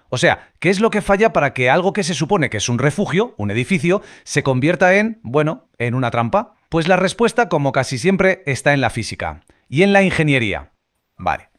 O sea, ¿qué es lo que falla para que algo que se supone que es un refugio, un edificio, se convierta en, bueno, en una trampa? Pues la respuesta, como casi siempre, está en la física y en la ingeniería. Vale.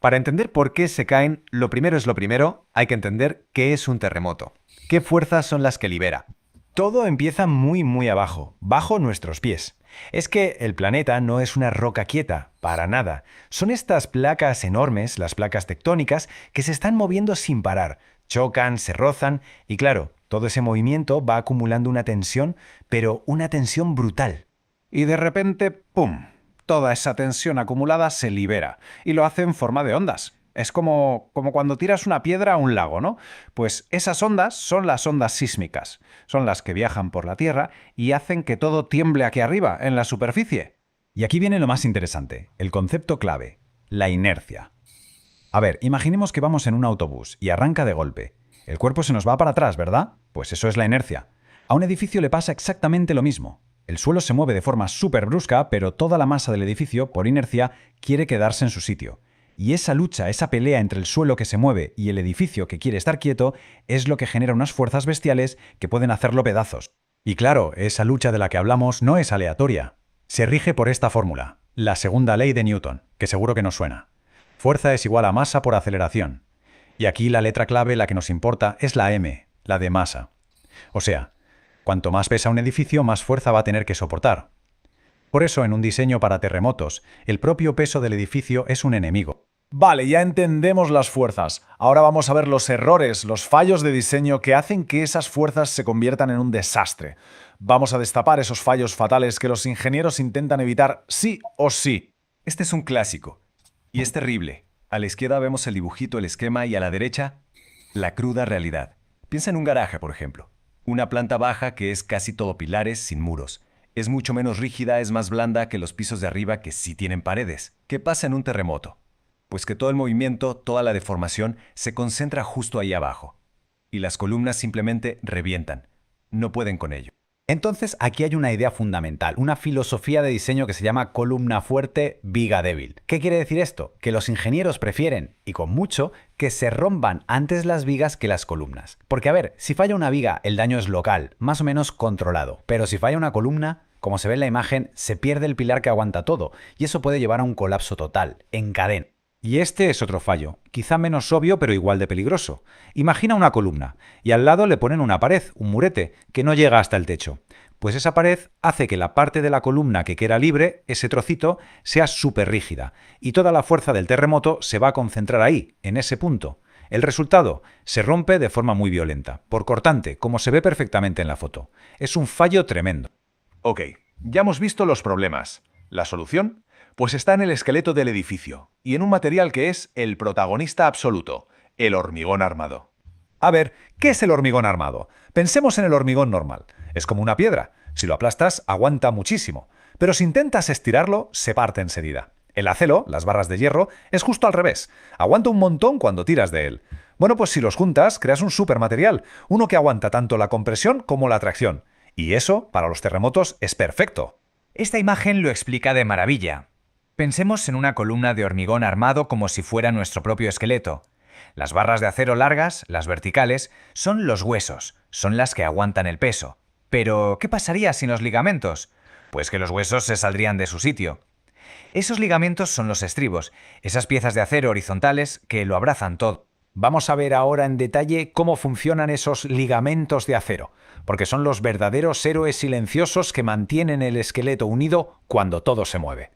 Para entender por qué se caen, lo primero es lo primero, hay que entender qué es un terremoto. ¿Qué fuerzas son las que libera? Todo empieza muy abajo, bajo nuestros pies. Es que el planeta no es una roca quieta, para nada. Son estas placas enormes, las placas tectónicas, que se están moviendo sin parar. Chocan, se rozan y claro, todo ese movimiento va acumulando una tensión, pero una tensión brutal. Y de repente, ¡pum! Toda esa tensión acumulada se libera y lo hace en forma de ondas. Es como cuando tiras una piedra a un lago, ¿no? Pues esas ondas son las ondas sísmicas. Son las que viajan por la Tierra y hacen que todo tiemble aquí arriba, en la superficie. Y aquí viene lo más interesante, el concepto clave, la inercia. A ver, imaginemos que vamos en un autobús y arranca de golpe. El cuerpo se nos va para atrás, ¿verdad? Pues eso es la inercia. A un edificio le pasa exactamente lo mismo. El suelo se mueve de forma súper brusca, pero toda la masa del edificio, por inercia, quiere quedarse en su sitio. Y esa lucha, esa pelea entre el suelo que se mueve y el edificio que quiere estar quieto, es lo que genera unas fuerzas bestiales que pueden hacerlo pedazos. Y claro, esa lucha de la que hablamos no es aleatoria. Se rige por esta fórmula, la segunda ley de Newton, que seguro que nos suena. Fuerza es igual a masa por aceleración. Y aquí la letra clave, la que nos importa, es la m, la de masa. O sea, cuanto más pesa un edificio, más fuerza va a tener que soportar. Por eso, en un diseño para terremotos, el propio peso del edificio es un enemigo. Vale, ya entendemos las fuerzas. Ahora vamos a ver los errores, los fallos de diseño que hacen que esas fuerzas se conviertan en un desastre. Vamos a destapar esos fallos fatales que los ingenieros intentan evitar sí o sí. Este es un clásico. Y es terrible. A la izquierda vemos el dibujito, el esquema, y a la derecha, la cruda realidad. Piensa en un garaje, por ejemplo. Una planta baja que es casi todo pilares, sin muros. Es mucho menos rígida, es más blanda que los pisos de arriba que sí tienen paredes. ¿Qué pasa en un terremoto? Pues que todo el movimiento, toda la deformación, se concentra justo ahí abajo. Y las columnas simplemente revientan. No pueden con ello. Entonces, aquí hay una idea fundamental, una filosofía de diseño que se llama columna fuerte, viga débil. ¿Qué quiere decir esto? Que los ingenieros prefieren, y con mucho, que se rompan antes las vigas que las columnas. Porque a ver, si falla una viga, el daño es local, más o menos controlado. Pero si falla una columna, como se ve en la imagen, se pierde el pilar que aguanta todo, y eso puede llevar a un colapso total, en cadena. Y este es otro fallo, quizá menos obvio pero igual de peligroso. Imagina una columna, y al lado le ponen una pared, un murete, que no llega hasta el techo. Pues esa pared hace que la parte de la columna que queda libre, ese trocito, sea súper rígida, y toda la fuerza del terremoto se va a concentrar ahí, en ese punto. El resultado, se rompe de forma muy violenta, por cortante, como se ve perfectamente en la foto. Es un fallo tremendo. Ok, ya hemos visto los problemas. ¿La solución? Pues está en el esqueleto del edificio, y en un material que es el protagonista absoluto, el hormigón armado. A ver, ¿qué es el hormigón armado? Pensemos en el hormigón normal. Es como una piedra. Si lo aplastas, aguanta muchísimo. Pero si intentas estirarlo, se parte enseguida. El acero, las barras de hierro, es justo al revés. Aguanta un montón cuando tiras de él. Bueno, pues si los juntas, creas un supermaterial. Uno que aguanta tanto la compresión como la tracción. Y eso, para los terremotos, es perfecto. Esta imagen lo explica de maravilla. Pensemos en una columna de hormigón armado como si fuera nuestro propio esqueleto. Las barras de acero largas, las verticales, son los huesos, son las que aguantan el peso. Pero, ¿qué pasaría sin los ligamentos? Pues que los huesos se saldrían de su sitio. Esos ligamentos son los estribos, esas piezas de acero horizontales que lo abrazan todo. Vamos a ver ahora en detalle cómo funcionan esos ligamentos de acero, porque son los verdaderos héroes silenciosos que mantienen el esqueleto unido cuando todo se mueve.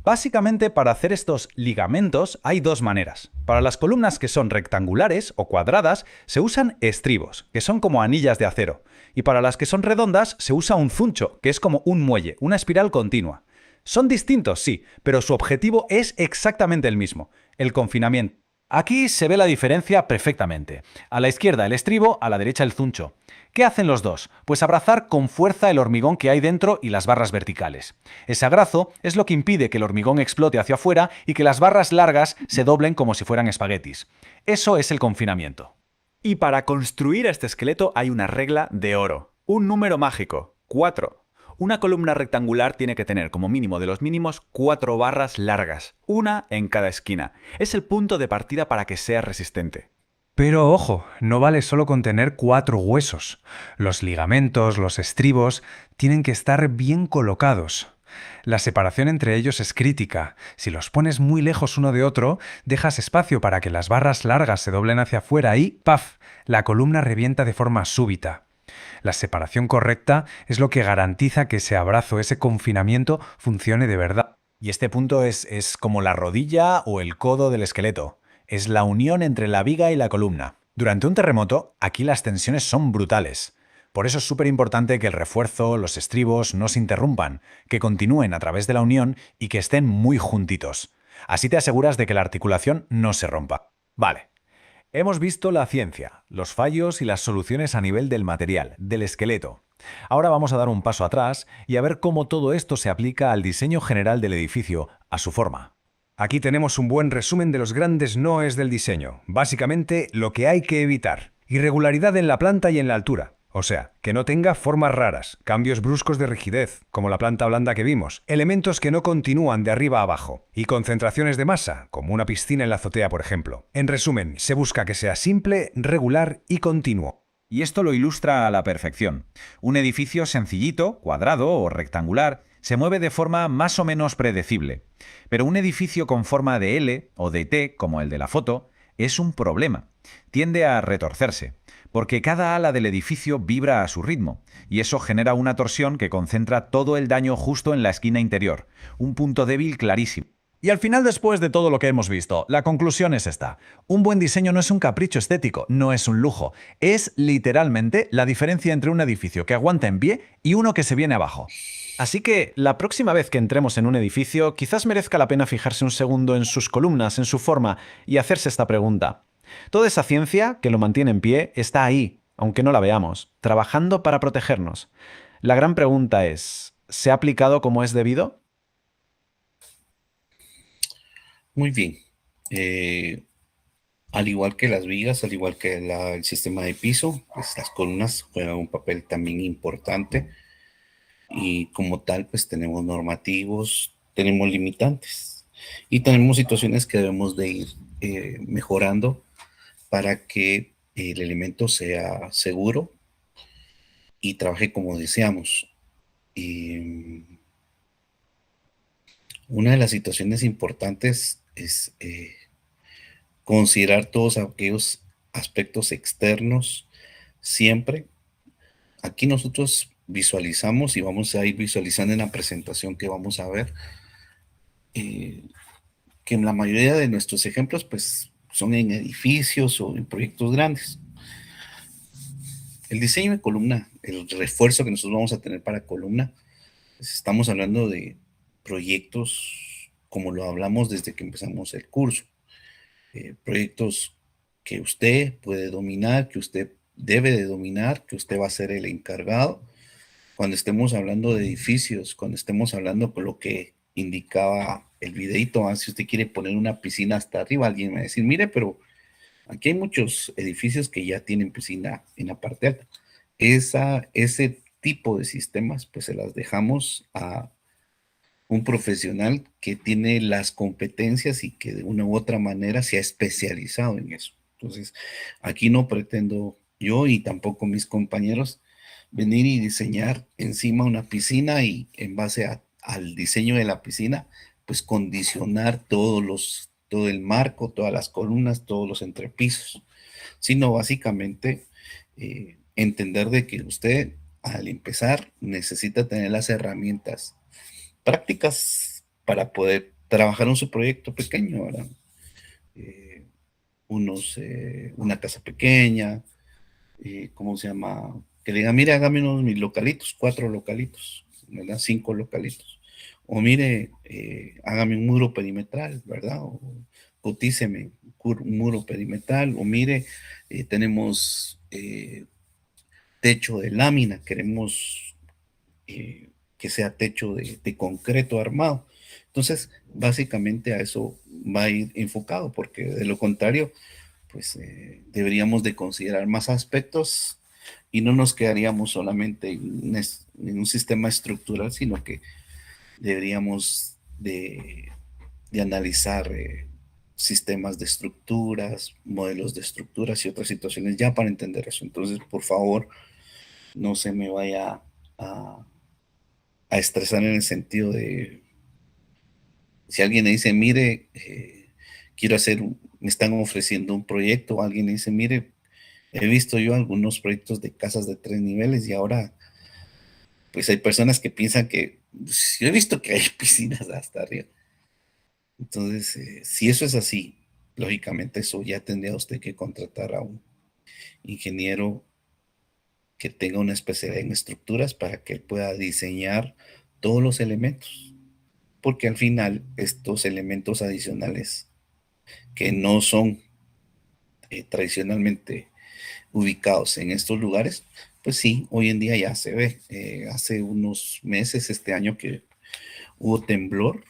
Básicamente, para hacer estos ligamentos hay dos maneras. Para las columnas que son rectangulares o cuadradas, se usan estribos, que son como anillas de acero. Y para las que son redondas, se usa un zuncho, que es como un muelle, una espiral continua. Son distintos, sí, pero su objetivo es exactamente el mismo, el confinamiento. Aquí se ve la diferencia perfectamente. A la izquierda el estribo, a la derecha el zuncho. ¿Qué hacen los dos? Pues abrazar con fuerza el hormigón que hay dentro y las barras verticales. Ese abrazo es lo que impide que el hormigón explote hacia afuera y que las barras largas se doblen como si fueran espaguetis. Eso es el confinamiento. Y para construir este esqueleto hay una regla de oro. Un número mágico, 4. Una columna rectangular tiene que tener como mínimo de los mínimos 4 barras largas, una en cada esquina. Es el punto de partida para que sea resistente. Pero ojo, no vale solo con tener 4 huesos. Los ligamentos, los estribos, tienen que estar bien colocados. La separación entre ellos es crítica. Si los pones muy lejos uno de otro, dejas espacio para que las barras largas se doblen hacia afuera y ¡paf!, la columna revienta de forma súbita. La separación correcta es lo que garantiza que ese abrazo, ese confinamiento, funcione de verdad. Y este punto es como la rodilla o el codo del esqueleto. Es la unión entre la viga y la columna. Durante un terremoto, aquí las tensiones son brutales. Por eso es súper importante que el refuerzo, los estribos no se interrumpan, que continúen a través de la unión y que estén muy juntitos. Así te aseguras de que la articulación no se rompa. Vale. Hemos visto la ciencia, los fallos y las soluciones a nivel del material, del esqueleto. Ahora vamos a dar un paso atrás y a ver cómo todo esto se aplica al diseño general del edificio, a su forma. Aquí tenemos un buen resumen de los grandes noes del diseño. Básicamente, lo que hay que evitar. Irregularidad en la planta y en la altura. O sea, que no tenga formas raras, cambios bruscos de rigidez, como la planta blanda que vimos, elementos que no continúan de arriba a abajo, y concentraciones de masa, como una piscina en la azotea, por ejemplo. En resumen, se busca que sea simple, regular y continuo. Y esto lo ilustra a la perfección. Un edificio sencillito, cuadrado o rectangular, se mueve de forma más o menos predecible. Pero un edificio con forma de L o de T, como el de la foto, es un problema. Tiende a retorcerse, porque cada ala del edificio vibra a su ritmo, y eso genera una torsión que concentra todo el daño justo en la esquina interior, un punto débil clarísimo. Y al final, después de todo lo que hemos visto, la conclusión es esta. Un buen diseño no es un capricho estético, no es un lujo. Es literalmente la diferencia entre un edificio que aguanta en pie y uno que se viene abajo. Así que la próxima vez que entremos en un edificio, quizás merezca la pena fijarse un segundo en sus columnas, en su forma, y hacerse esta pregunta. Toda esa ciencia que lo mantiene en pie está ahí, aunque no la veamos, trabajando para protegernos. La gran pregunta es, ¿se ha aplicado como es debido? Muy bien. Al igual que las vigas, al igual que el sistema de piso, pues las columnas juegan un papel también importante y como tal, pues tenemos normativos, tenemos limitantes y tenemos situaciones que debemos de ir mejorando para que el elemento sea seguro y trabaje como deseamos. Y una de las situaciones importantes es considerar todos aquellos aspectos externos siempre. Aquí nosotros visualizamos y vamos a ir visualizando en la presentación que vamos a ver, que en la mayoría de nuestros ejemplos pues son en edificios o en proyectos grandes. El diseño de columna, el refuerzo que nosotros vamos a tener para columna, pues estamos hablando de proyectos como lo hablamos desde que empezamos el curso. Proyectos que usted puede dominar, que usted debe de dominar, que usted va a ser el encargado. Cuando estemos hablando de edificios, cuando estemos hablando con lo que indicaba el videito, si usted quiere poner una piscina hasta arriba, alguien me va a decir, mire, pero aquí hay muchos edificios que ya tienen piscina en la parte alta. Ese tipo de sistemas, pues se las dejamos a un profesional que tiene las competencias y que de una u otra manera se ha especializado en eso. Entonces, aquí no pretendo yo y tampoco mis compañeros venir y diseñar encima una piscina y en base al diseño de la piscina, pues condicionar todo el marco, todas las columnas, todos los entrepisos, sino básicamente entender de que usted al empezar necesita tener las herramientas prácticas para poder trabajar en su proyecto pequeño, ¿verdad? Eh, una casa pequeña, ¿cómo se llama? Que le diga, mire, hágame unos mis localitos, 4 localitos, ¿verdad? 5 localitos. O mire, hágame un muro perimetral, ¿verdad? O cotíceme un muro perimetral. O mire, tenemos techo de lámina, queremos que sea techo de concreto armado. Entonces, básicamente a eso va a ir enfocado, porque de lo contrario, pues deberíamos de considerar más aspectos y no nos quedaríamos solamente en un sistema estructural, sino que deberíamos de analizar sistemas de estructuras, modelos de estructuras y otras situaciones ya para entender eso. Entonces, por favor, no se me vaya a, a estresar en el sentido de, si alguien me dice, mire, quiero hacer, me están ofreciendo un proyecto, o alguien me dice, mire, he visto yo algunos proyectos de casas de 3 niveles y ahora, pues hay personas que piensan que, pues, yo he visto que hay piscinas hasta arriba. Entonces, si eso es así, lógicamente eso ya tendría usted que contratar a un ingeniero que tenga una especialidad en estructuras para que él pueda diseñar todos los elementos, porque al final estos elementos adicionales que no son tradicionalmente ubicados en estos lugares, pues sí, hoy en día ya se ve. Hace unos meses, este año que hubo temblor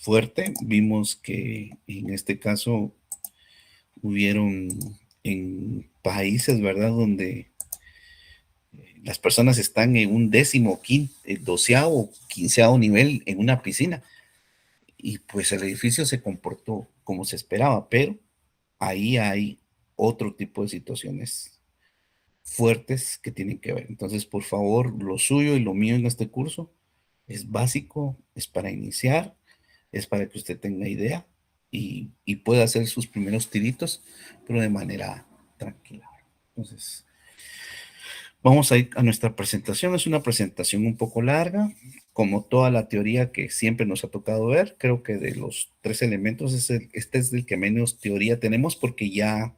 fuerte, vimos que en este caso hubieron en países, ¿verdad? Donde las personas están en un décimo, doceavo, quinceavo nivel en una piscina y pues el edificio se comportó como se esperaba, pero ahí hay otro tipo de situaciones fuertes que tienen que ver. Entonces, por favor, lo suyo y lo mío en este curso es básico, es para iniciar, es para que usted tenga idea y pueda hacer sus primeros tiritos, pero de manera tranquila. Entonces, vamos a ir a nuestra presentación. Es una presentación un poco larga, como toda la teoría que siempre nos ha tocado ver. Creo que de los 3 elementos, este es el que menos teoría tenemos porque ya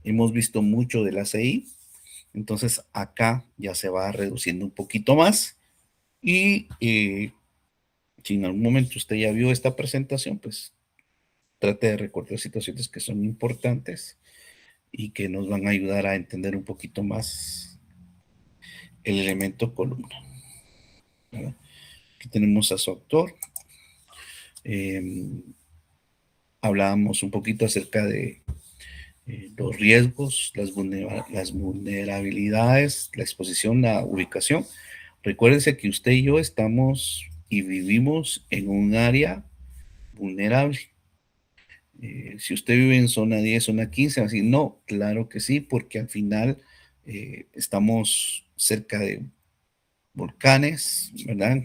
hemos visto mucho del ACI. Entonces acá ya se va reduciendo un poquito más. Y si en algún momento usted ya vio esta presentación, pues trate de recordar situaciones que son importantes y que nos van a ayudar a entender un poquito más el elemento columna. ¿Verdad? Aquí tenemos a su autor. Hablábamos un poquito acerca de los riesgos, las vulnerabilidades, la exposición, la ubicación. Recuérdense que usted y yo estamos y vivimos en un área vulnerable. Si usted vive en zona 10, zona 15, así, no, claro que sí, porque al final estamos cerca de volcanes, ¿verdad?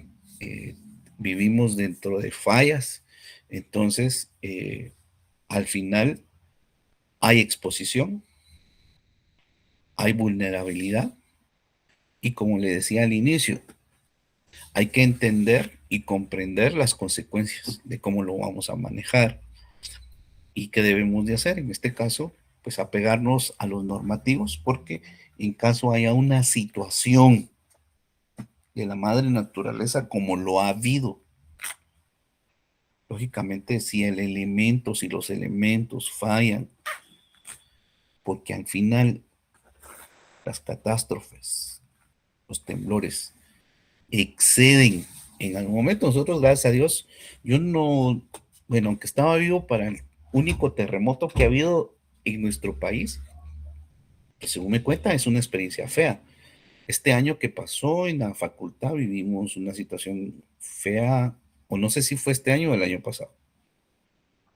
Vivimos dentro de fallas, entonces al final hay exposición, hay vulnerabilidad y como le decía al inicio, hay que entender y comprender las consecuencias de cómo lo vamos a manejar y qué debemos de hacer. En este caso, pues apegarnos a los normativos porque en caso haya una situación de la madre naturaleza como lo ha habido, lógicamente si los elementos fallan, porque al final las catástrofes, los temblores exceden en algún momento. Nosotros, gracias a Dios, yo no, bueno, aunque estaba vivo para el único terremoto que ha habido en nuestro país, que según me cuenta es una experiencia fea. Este año que pasó en la facultad vivimos una situación fea, o no sé si fue este año o el año pasado.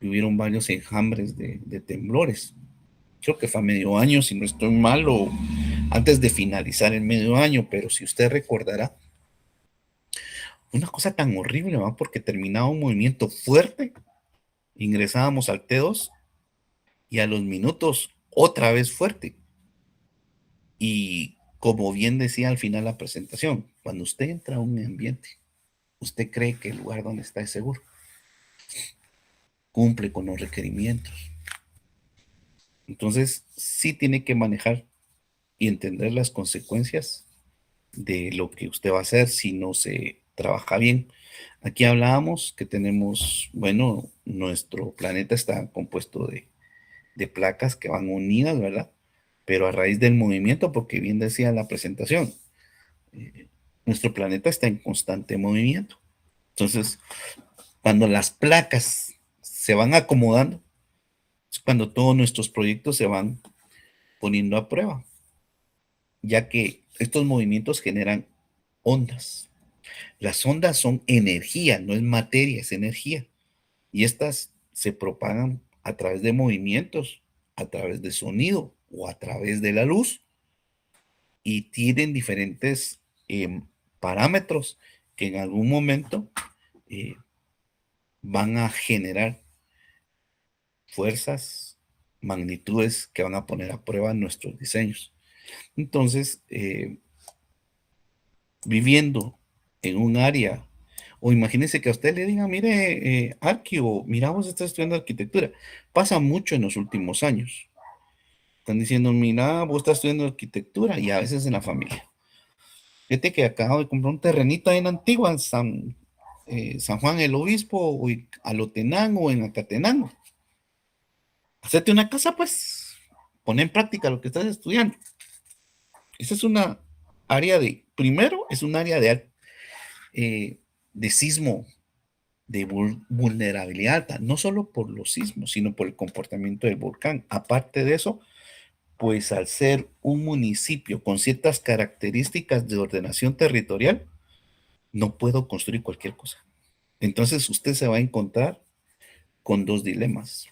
Hubieron varios enjambres de temblores. Creo que fue a medio año, si no estoy mal, o antes de finalizar el medio año, pero si usted recordará, una cosa tan horrible, ¿va? Porque terminaba un movimiento fuerte, ingresábamos al T2 y a los minutos otra vez fuerte. Y como bien decía al final la presentación, cuando usted entra a un ambiente, usted cree que el lugar donde está es seguro, cumple con los requerimientos. Entonces, sí tiene que manejar y entender las consecuencias de lo que usted va a hacer si no se trabaja bien. Aquí hablábamos que tenemos, bueno, nuestro planeta está compuesto de placas que van unidas, ¿verdad? Pero a raíz del movimiento, porque bien decía la presentación, nuestro planeta está en constante movimiento. Entonces, cuando las placas se van acomodando, es cuando todos nuestros proyectos se van poniendo a prueba, ya que estos movimientos generan ondas. Las ondas son energía, no es materia, es energía. Y estas se propagan a través de movimientos, a través de sonido o a través de la luz, y tienen diferentes parámetros que en algún momento eh, van a generar fuerzas, magnitudes que van a poner a prueba nuestros diseños. Entonces, viviendo en un área, o imagínense que a usted le digan, mire, Arqui, o mira, vos estás estudiando arquitectura. Pasa mucho en los últimos años. Están diciendo, mira, vos estás estudiando arquitectura, y a veces en la familia. Fíjate que acabo de comprar un terrenito ahí en Antigua, en San Juan el Obispo, o en Alotenango, o en Acatenango. Hacete una casa, pues, pon en práctica lo que estás estudiando. Esa es una área primero, es un área de sismo, de vulnerabilidad alta, no solo por los sismos, sino por el comportamiento del volcán. Aparte de eso, pues al ser un municipio con ciertas características de ordenación territorial, no puedo construir cualquier cosa. Entonces usted se va a encontrar con dos dilemas: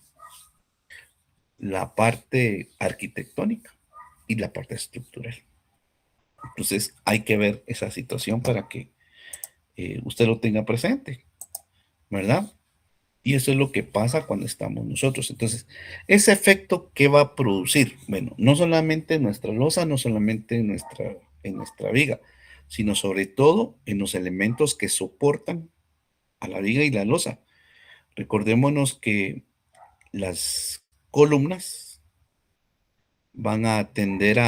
la parte arquitectónica y la parte estructural. Entonces hay que ver esa situación para que usted lo tenga presente, ¿verdad? Y eso es lo que pasa cuando estamos nosotros. Entonces, ese efecto, ¿qué va a producir? Bueno, no solamente en nuestra losa, no solamente en nuestra viga, sino sobre todo en los elementos que soportan a la viga y la losa. Recordémonos que las columnas van a tender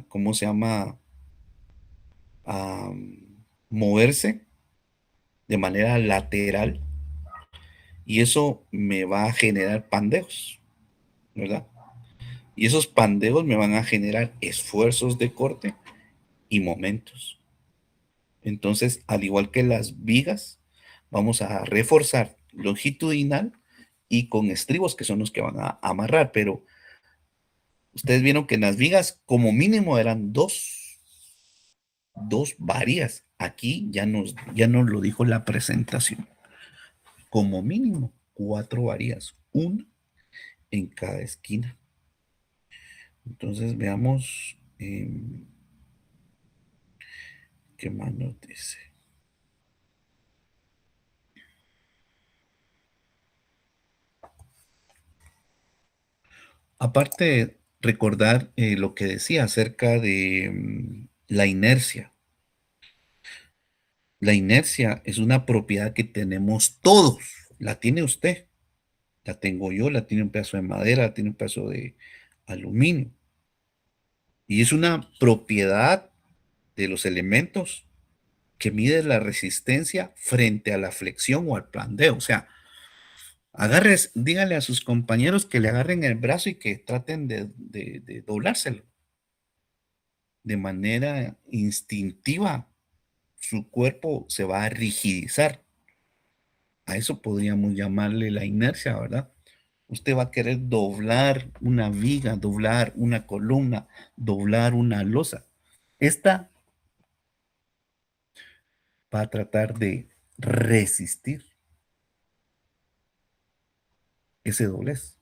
¿cómo se llama? A moverse de manera lateral, y eso me va a generar pandeos, ¿verdad? Y esos pandeos me van a generar esfuerzos de corte y momentos. Entonces, al igual que las vigas, vamos a reforzar longitudinal y con estribos, que son los que van a amarrar. Pero ustedes vieron que en las vigas como mínimo eran dos varías. Aquí ya nos lo dijo la presentación. Como mínimo 4 varías, una en cada esquina. Entonces veamos qué más nos dice. Aparte, recordar lo que decía acerca de la inercia. La inercia es una propiedad que tenemos todos. La tiene usted, la tengo yo, la tiene un pedazo de madera, la tiene un pedazo de aluminio. Y es una propiedad de los elementos que mide la resistencia frente a la flexión o al plandeo. O sea, dígale a sus compañeros que le agarren el brazo y que traten de doblárselo. De manera instintiva, su cuerpo se va a rigidizar. A eso podríamos llamarle la inercia, ¿verdad? Usted va a querer doblar una viga, doblar una columna, doblar una losa. Esta va a tratar de resistir ese doblez.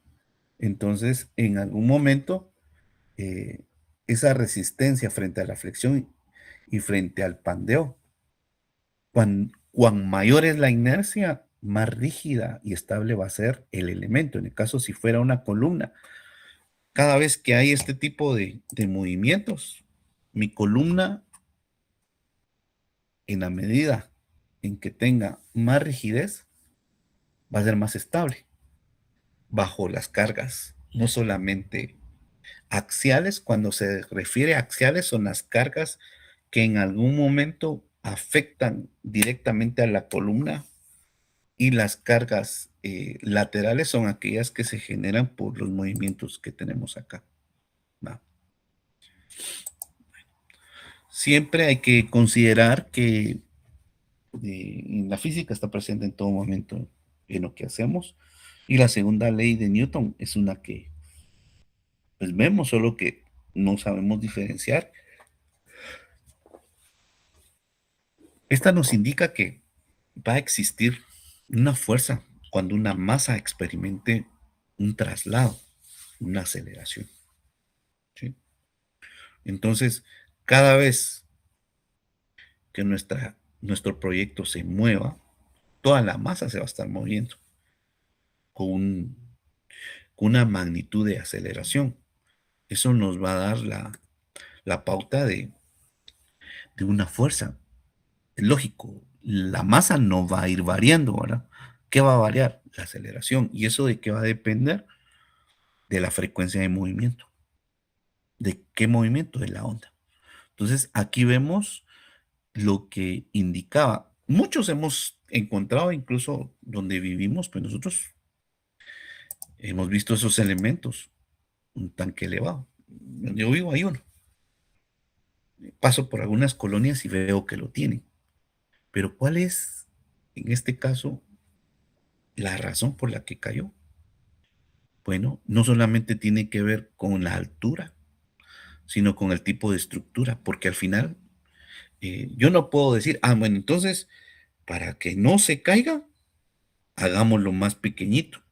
Entonces, en algún momento, esa resistencia frente a la flexión y frente al pandeo, cuan mayor es la inercia, más rígida y estable va a ser el elemento. En el caso, si fuera una columna, cada vez que hay este tipo de movimientos, mi columna, en la medida en que tenga más rigidez, va a ser más estable bajo las cargas, no solamente axiales. Cuando se refiere a axiales, son las cargas que en algún momento afectan directamente a la columna, y las cargas laterales son aquellas que se generan por los movimientos que tenemos acá. ¿Va? Siempre hay que considerar que en la física está presente en todo momento en lo que hacemos, y la segunda ley de Newton es una que pues vemos, solo que no sabemos diferenciar. Esta nos indica que va a existir una fuerza cuando una masa experimente un traslado, una aceleración. ¿Sí? Entonces, cada vez que nuestro proyecto se mueva, toda la masa se va a estar moviendo con, con una magnitud de aceleración. Eso nos va a dar la pauta de una fuerza. Es lógico, la masa no va a ir variando, ¿verdad? ¿Qué va a variar? La aceleración. ¿Y eso de qué va a depender? De la frecuencia de movimiento. ¿De qué movimiento? De la onda. Entonces, aquí vemos lo que indicaba. Muchos hemos encontrado, incluso donde vivimos, pues nosotros hemos visto esos elementos, un tanque elevado. Donde yo vivo hay uno. Paso por algunas colonias y veo que lo tienen. Pero ¿cuál es, en este caso, la razón por la que cayó? Bueno, no solamente tiene que ver con la altura, sino con el tipo de estructura, porque al final yo no puedo decir, bueno, entonces, para que no se caiga, hagámoslo más pequeñito.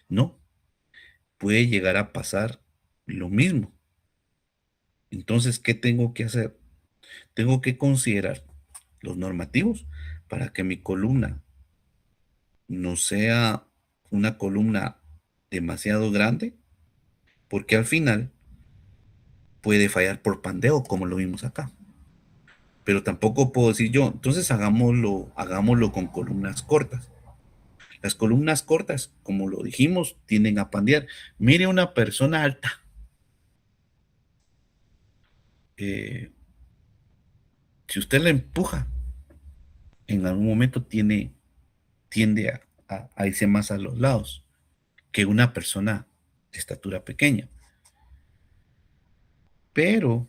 No, puede llegar a pasar lo mismo. Entonces, ¿qué tengo que hacer? Tengo que considerar los normativos para que mi columna no sea una columna demasiado grande, porque al final puede fallar por pandeo, como lo vimos acá. Pero tampoco puedo decir yo, entonces hagámoslo con columnas cortas. Las columnas cortas, como lo dijimos, tienden a pandear. Mire una persona alta. Si usted la empuja, en algún momento tiende a irse más a los lados que una persona de estatura pequeña. Pero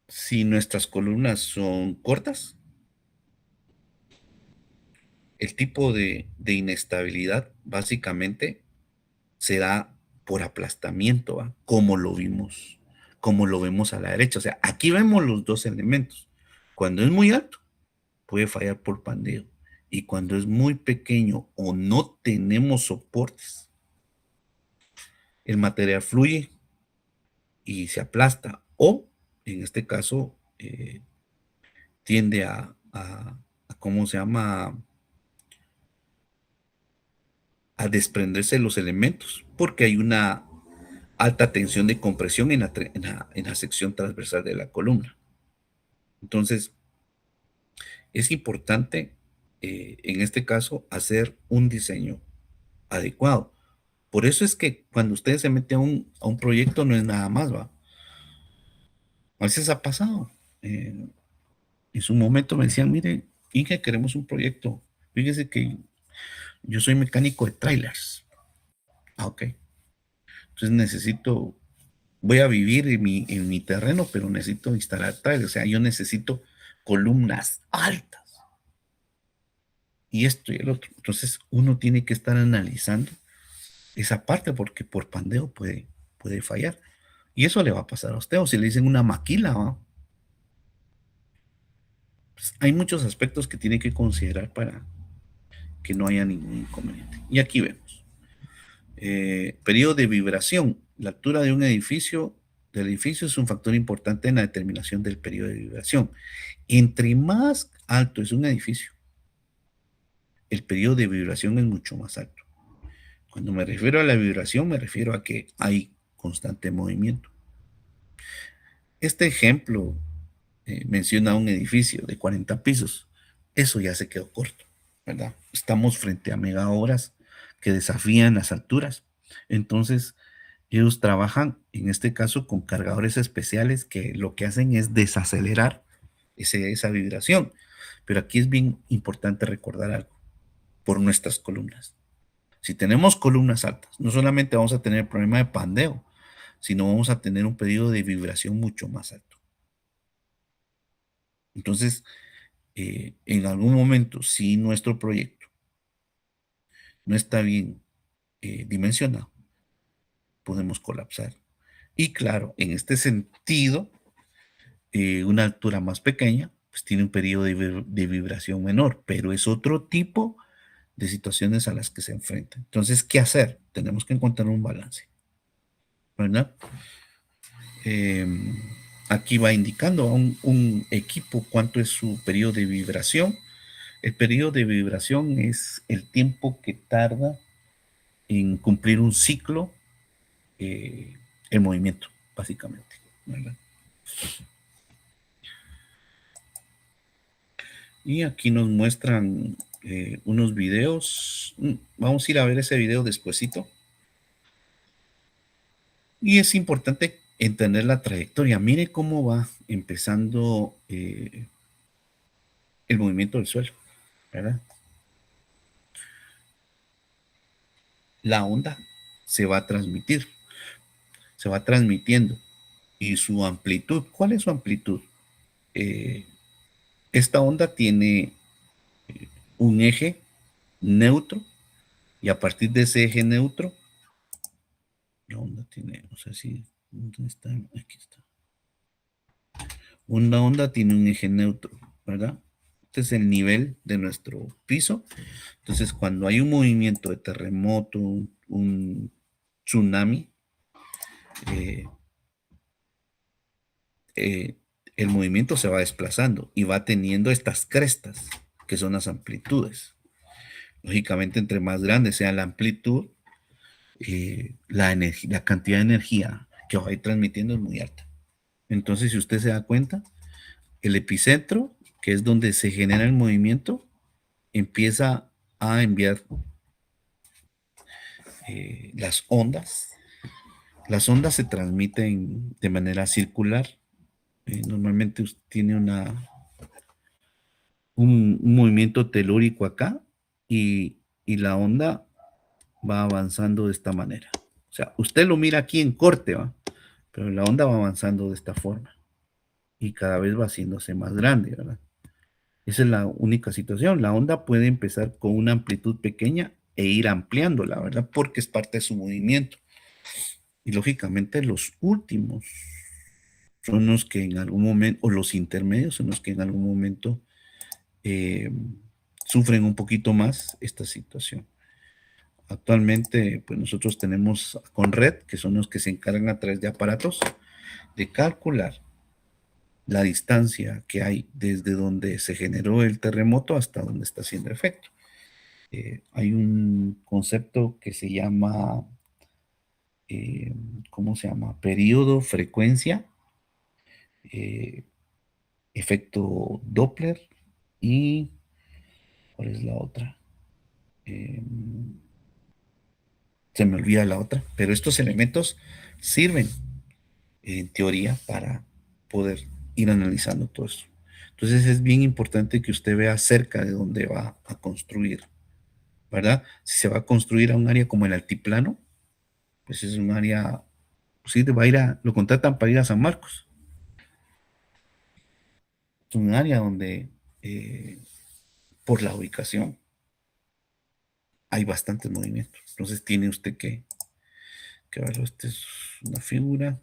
si nuestras columnas son cortas, el tipo de inestabilidad básicamente se da por aplastamiento, ¿va? Como lo vemos a la derecha. O sea, aquí vemos los dos elementos. Cuando es muy alto, puede fallar por pandeo. Y cuando es muy pequeño o no tenemos soportes, el material fluye y se aplasta. O, en este caso, tiende ¿cómo se llama? A desprenderse los elementos, porque hay una alta tensión de compresión en la sección transversal de la columna. Entonces, es importante, en este caso, hacer un diseño adecuado. Por eso es que cuando ustedes se meten a un proyecto no es nada más, ¿va? A veces ha pasado. En su momento me decían, mire, Inge, queremos un proyecto. Fíjese que yo soy mecánico de trailers. Ok. Entonces voy a vivir en mi terreno, pero necesito instalar trailers. O sea, yo necesito columnas altas. Y esto y el otro. Entonces, uno tiene que estar analizando esa parte porque por pandeo puede fallar. Y eso le va a pasar a usted. O si le dicen una maquila, ¿va? Pues hay muchos aspectos que tiene que considerar para que no haya ningún inconveniente. Y aquí vemos. Periodo de vibración. La altura de un edificio, del edificio es un factor importante en la determinación del periodo de vibración. Entre más alto es un edificio, el periodo de vibración es mucho más alto. Cuando me refiero a la vibración, me refiero a que hay constante movimiento. Este ejemplo menciona un edificio de 40 pisos. Eso ya se quedó corto, ¿verdad? Estamos frente a mega obras que desafían las alturas. Entonces, ellos trabajan, en este caso, con cargadores especiales que lo que hacen es desacelerar esa vibración. Pero aquí es bien importante recordar algo por nuestras columnas. Si tenemos columnas altas, no solamente vamos a tener el problema de pandeo, sino vamos a tener un periodo de vibración mucho más alto. Entonces, en algún momento, si nuestro proyecto no está bien dimensionado, podemos colapsar. Y claro, en este sentido, una altura más pequeña, pues tiene un periodo de vibración menor, pero es otro tipo de situaciones a las que se enfrentan. Entonces, ¿qué hacer? Tenemos que encontrar un balance, ¿verdad? Eh, Aquí va indicando a un equipo cuánto es su periodo de vibración. El periodo de vibración es el tiempo que tarda en cumplir un ciclo el movimiento, básicamente, ¿verdad? Y aquí nos muestran unos videos. Vamos a ir a ver ese video despuesito. Y es importante entender la trayectoria. Mire cómo va empezando el movimiento del suelo, ¿verdad? La onda se va a transmitir, se va transmitiendo. Y su amplitud, ¿cuál es su amplitud? Esta onda tiene un eje neutro y a partir de ese eje neutro, la onda tiene, no sé si, ¿dónde está? Aquí está. Una onda tiene un eje neutro, ¿verdad? Este es el nivel de nuestro piso. Entonces, cuando hay un movimiento de terremoto, un tsunami, el movimiento se va desplazando y va teniendo estas crestas, que son las amplitudes. Lógicamente, entre más grande sea la amplitud, la cantidad de energía que va a ir transmitiendo es muy alta. Entonces, si usted se da cuenta, el epicentro, que es donde se genera el movimiento, empieza a enviar las ondas. Las ondas se transmiten de manera circular. Normalmente usted tiene un movimiento telúrico acá y la onda va avanzando de esta manera. O sea, usted lo mira aquí en corte, ¿va? Pero la onda va avanzando de esta forma y cada vez va haciéndose más grande, ¿verdad? Esa es la única situación. La onda puede empezar con una amplitud pequeña e ir ampliándola, ¿verdad? Porque es parte de su movimiento. Y lógicamente los últimos son los que en algún momento, o los intermedios son los que en algún momento sufren un poquito más esta situación. Actualmente, pues nosotros tenemos con red, que son los que se encargan a través de aparatos, de calcular la distancia que hay desde donde se generó el terremoto hasta donde está haciendo efecto. Hay un concepto que se llama, ¿cómo se llama? Periodo, frecuencia, efecto Doppler y, ¿cuál es la otra? Se me olvida la otra, pero estos elementos sirven en teoría para poder ir analizando todo eso. Entonces es bien importante que usted vea cerca de dónde va a construir, ¿verdad? Si se va a construir a un área como el altiplano, pues es un área, sí, va a ir lo contratan para ir a San Marcos. Es un área donde, por la ubicación, hay bastantes movimientos. Entonces tiene usted que verlo. Esta es una figura.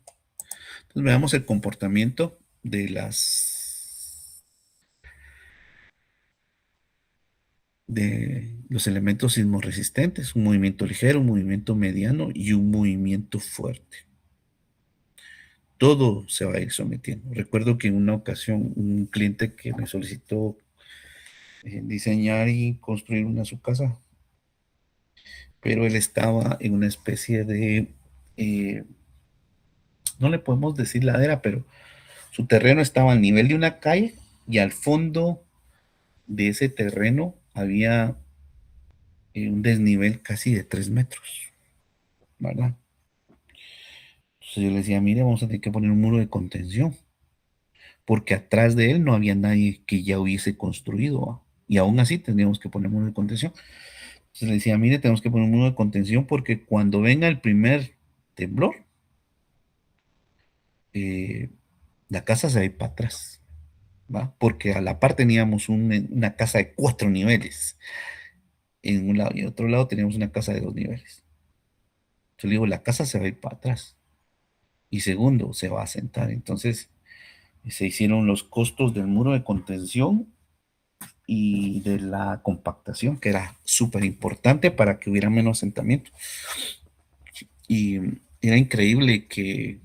Entonces veamos el comportamiento de los elementos sismorresistentes, un movimiento ligero, un movimiento mediano y un movimiento fuerte. Todo se va a ir sometiendo. Recuerdo que en una ocasión un cliente que me solicitó diseñar y construir su casa, pero él estaba en una especie de, no le podemos decir ladera, pero su terreno estaba al nivel de una calle y al fondo de ese terreno había un desnivel casi de 3 metros, ¿verdad? Entonces yo le decía, mire, vamos a tener que poner un muro de contención, porque atrás de él no había nadie que ya hubiese construido, ¿va? Y aún así tendríamos que poner un muro de contención. Entonces le decía, mire, tenemos que poner un muro de contención porque cuando venga el primer temblor, la casa se va a ir para atrás, ¿va? Porque a la par teníamos una casa de 4 niveles en un lado y en otro lado teníamos una casa de 2 niveles. Entonces le digo, la casa se va a ir para atrás. Y segundo, se va a sentar. Entonces se hicieron los costos del muro de contención y de la compactación, que era súper importante para que hubiera menos asentamiento. Y era increíble que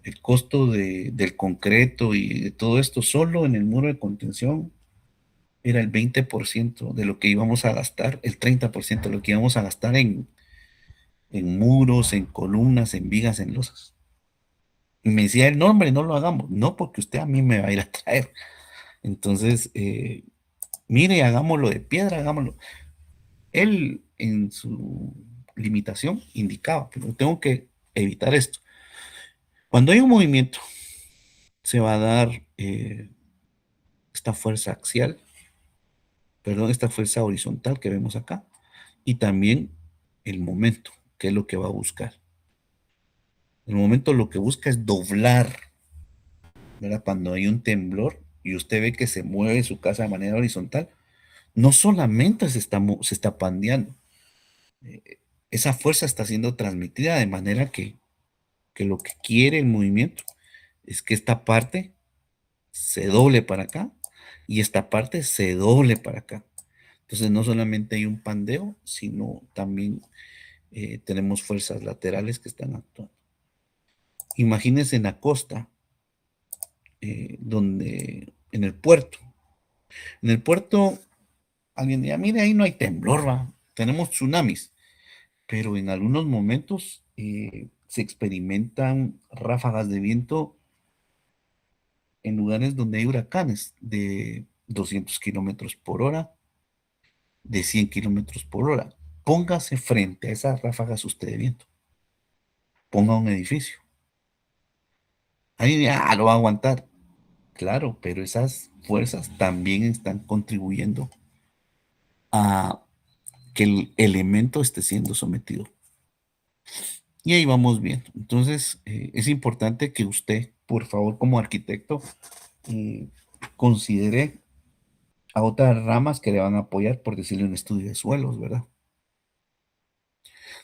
el costo del concreto y de todo esto solo en el muro de contención era el 20% de lo que íbamos a gastar, el 30% de lo que íbamos a gastar en muros, en columnas, en vigas, en losas. Y me decía el nombre, no lo hagamos. No, porque usted a mí me va a ir a traer. Entonces, mire, hagámoslo de piedra, hagámoslo. Él, en su limitación, indicaba, pero tengo que evitar esto. Cuando hay un movimiento, se va a dar esta fuerza axial, perdón, esta fuerza horizontal que vemos acá, y también el momento, que es lo que va a buscar. El momento lo que busca es doblar, ¿verdad? Cuando hay un temblor y usted ve que se mueve su casa de manera horizontal, no solamente se está pandeando, esa fuerza está siendo transmitida de manera que lo que quiere el movimiento es que esta parte se doble para acá y esta parte se doble para acá. Entonces no solamente hay un pandeo, sino también tenemos fuerzas laterales que están actuando. Imagínense en la costa, donde en el puerto. En el puerto, alguien dirá, mire, ahí no hay temblor, va. Tenemos tsunamis, pero en algunos momentos se experimentan ráfagas de viento en lugares donde hay huracanes de 200 kilómetros por hora, de 100 kilómetros por hora. Póngase frente a esas ráfagas usted de viento. Ponga un edificio. Ahí lo va a aguantar. Claro, pero esas fuerzas también están contribuyendo a que el elemento esté siendo sometido. Y ahí vamos viendo. Entonces, es importante que usted, por favor, como arquitecto, eh, considere a otras ramas que le van a apoyar, por decirle un estudio de suelos, ¿verdad?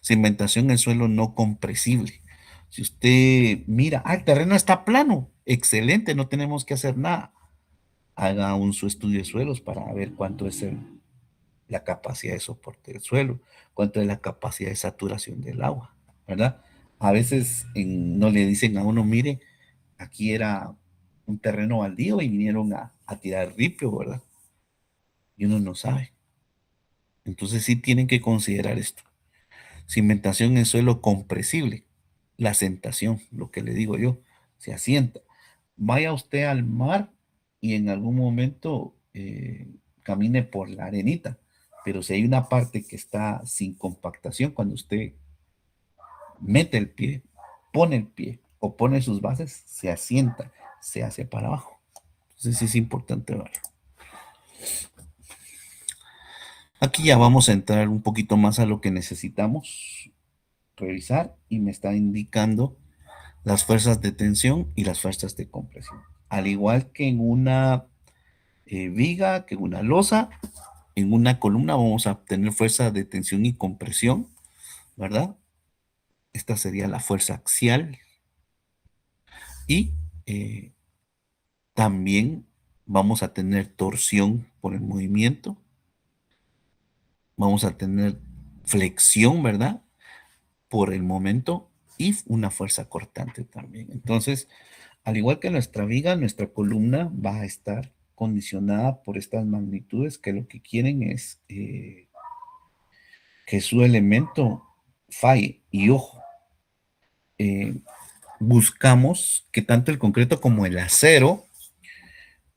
Cimentación en suelo no compresible. Si usted mira, el terreno está plano, excelente, no tenemos que hacer nada. Haga su estudio de suelos para ver cuánto es la capacidad de soporte del suelo, cuánto es la capacidad de saturación del agua, ¿verdad? A veces no le dicen a uno, mire, aquí era un terreno baldío y vinieron a tirar ripio, ¿verdad? Y uno no sabe. Entonces sí tienen que considerar esto. Cimentación en suelo compresible. La asentación, lo que le digo yo, se asienta. Vaya usted al mar y en algún momento camine por la arenita. Pero si hay una parte que está sin compactación, cuando usted mete el pie, pone el pie o pone sus bases, se asienta, se hace para abajo. Entonces sí es importante verlo. Aquí ya vamos a entrar un poquito más a lo que necesitamos revisar y me está indicando las fuerzas de tensión y las fuerzas de compresión. Al igual que en una viga, que en una losa, en una columna vamos a tener fuerza de tensión y compresión, ¿verdad? Esta sería la fuerza axial y también vamos a tener torsión por el movimiento, vamos a tener flexión, ¿verdad? Por el momento y una fuerza cortante también. Entonces, al igual que nuestra viga, nuestra columna va a estar condicionada por estas magnitudes que lo que quieren es que su elemento falle. Y ojo, eh, buscamos que tanto el concreto como el acero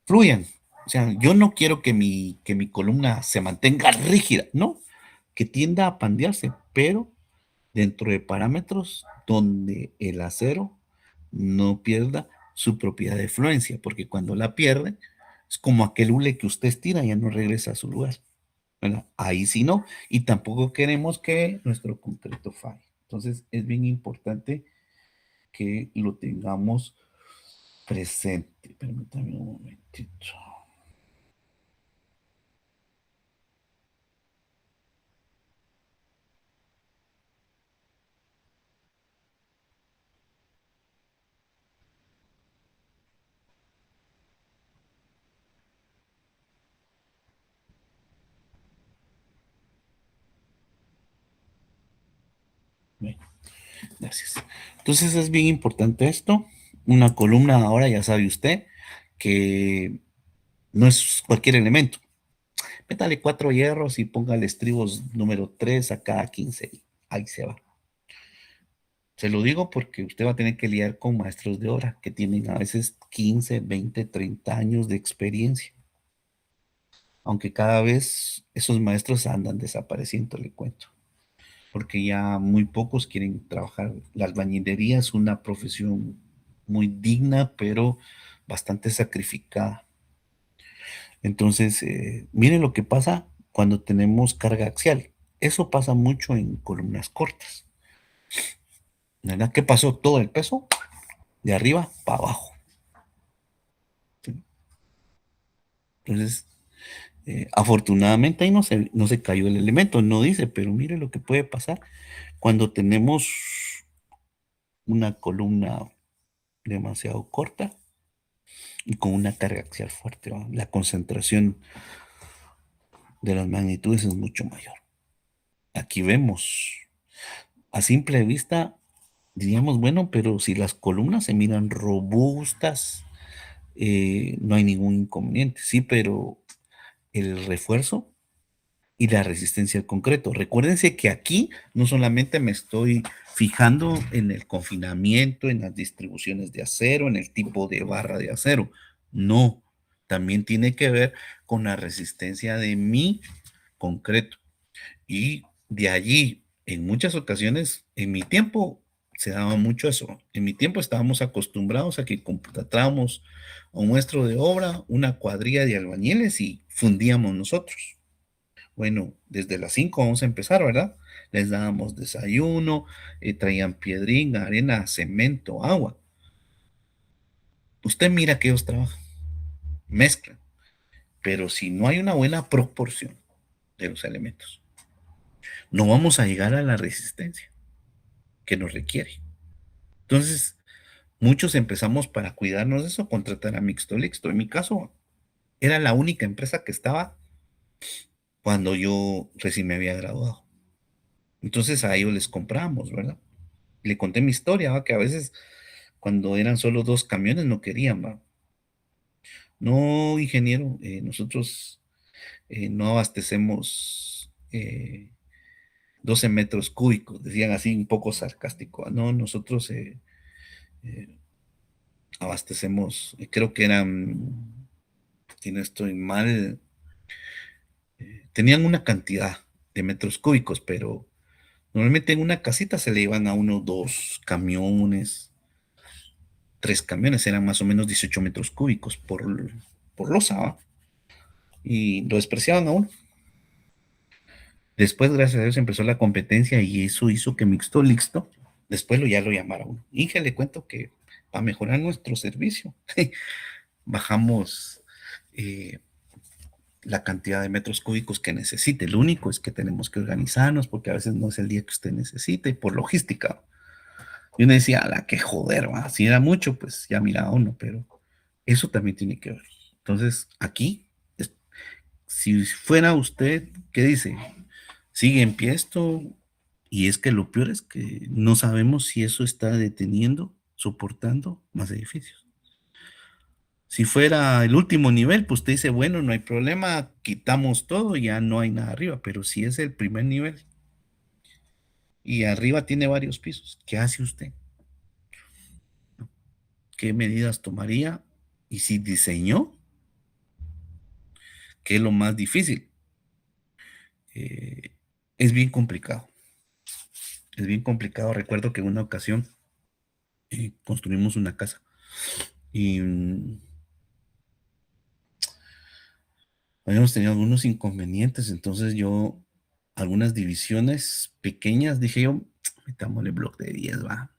fluyan. O sea, yo no quiero que mi columna se mantenga rígida, no, que tienda a pandearse, pero dentro de parámetros donde el acero no pierda su propiedad de fluencia, porque cuando la pierde, es como aquel hule que usted estira y ya no regresa a su lugar. Bueno, ahí sí no, y tampoco queremos que nuestro concreto falle. Entonces es bien importante que lo tengamos presente. Permítame un momentito. Gracias. Entonces es bien importante esto. Una columna ahora ya sabe usted que no es cualquier elemento. Métale 4 hierros y póngale estribos número 3 a cada 15. Ahí se va. Se lo digo porque usted va a tener que lidiar con maestros de obra que tienen a veces 15, 20, 30 años de experiencia. Aunque cada vez esos maestros andan desapareciendo, le cuento. Porque ya muy pocos quieren trabajar. La albañilería es una profesión muy digna, pero bastante sacrificada. Entonces, miren lo que pasa cuando tenemos carga axial. Eso pasa mucho en columnas cortas. ¿Verdad? ¿Qué pasó? Todo el peso de arriba para abajo. ¿Sí? Entonces, afortunadamente ahí no se cayó el elemento, no dice, pero mire lo que puede pasar cuando tenemos una columna demasiado corta y con una carga axial fuerte, ¿va? La concentración de las magnitudes es mucho mayor. Aquí vemos, a simple vista, diríamos, bueno, pero si las columnas se miran robustas, no hay ningún inconveniente, sí, pero el refuerzo y la resistencia al concreto. Recuérdense que aquí no solamente me estoy fijando en el confinamiento, en las distribuciones de acero, en el tipo de barra de acero. No, también tiene que ver con la resistencia de mi concreto. Y de allí, en muchas ocasiones, en mi tiempo se daba mucho eso. En mi tiempo estábamos acostumbrados a que contratábamos a un maestro de obra, una cuadrilla de albañiles y fundíamos nosotros. Bueno, desde las 5 vamos a empezar, ¿verdad? Les dábamos desayuno, traían piedrín, arena, cemento, agua. Usted mira que ellos trabajan, mezclan, pero si no hay una buena proporción de los elementos, no vamos a llegar a la resistencia que nos requiere. Entonces, muchos empezamos para cuidarnos de eso, contratar a Mixtolixto. En mi caso, era la única empresa que estaba cuando yo recién me había graduado. Entonces a ellos les compramos, ¿verdad? Le conté mi historia, ¿va? Que a veces cuando eran solo 2 camiones no querían, ¿va? No, ingeniero, nosotros no abastecemos 12 metros cúbicos, decían así un poco sarcástico. No, nosotros eh, abastecemos, creo que eran, si no estoy mal, tenían una cantidad de metros cúbicos, pero normalmente en una casita se le iban a uno, 2 camiones, 3 camiones, eran más o menos 18 metros cúbicos por losa, ¿va? Y lo despreciaban aún. Después, gracias a Dios, empezó la competencia y eso hizo que Mixto Lixto, después ya lo llamara uno. Y que le cuento que para mejorar nuestro servicio, bajamos la cantidad de metros cúbicos que necesite. Lo único es que tenemos que organizarnos porque a veces no es el día que usted necesite por logística. Y uno decía, a la que joder, ¿va? Si era mucho, pues ya miraba uno, pero eso también tiene que ver. Entonces, aquí, si fuera usted, ¿qué dice? Sigue en pie esto, y es que lo peor es que no sabemos si eso está deteniendo, soportando más edificios. Si fuera el último nivel, pues usted dice, bueno, no hay problema, quitamos todo, ya no hay nada arriba, pero si es el primer nivel y arriba tiene varios pisos, ¿qué hace usted? ¿Qué medidas tomaría? Y si diseñó, ¿qué es lo más difícil? Es bien complicado. Es bien complicado. Recuerdo que en una ocasión construimos una casa y habíamos tenido algunos inconvenientes, entonces yo, algunas divisiones pequeñas, dije yo, metámosle bloque de 10, va.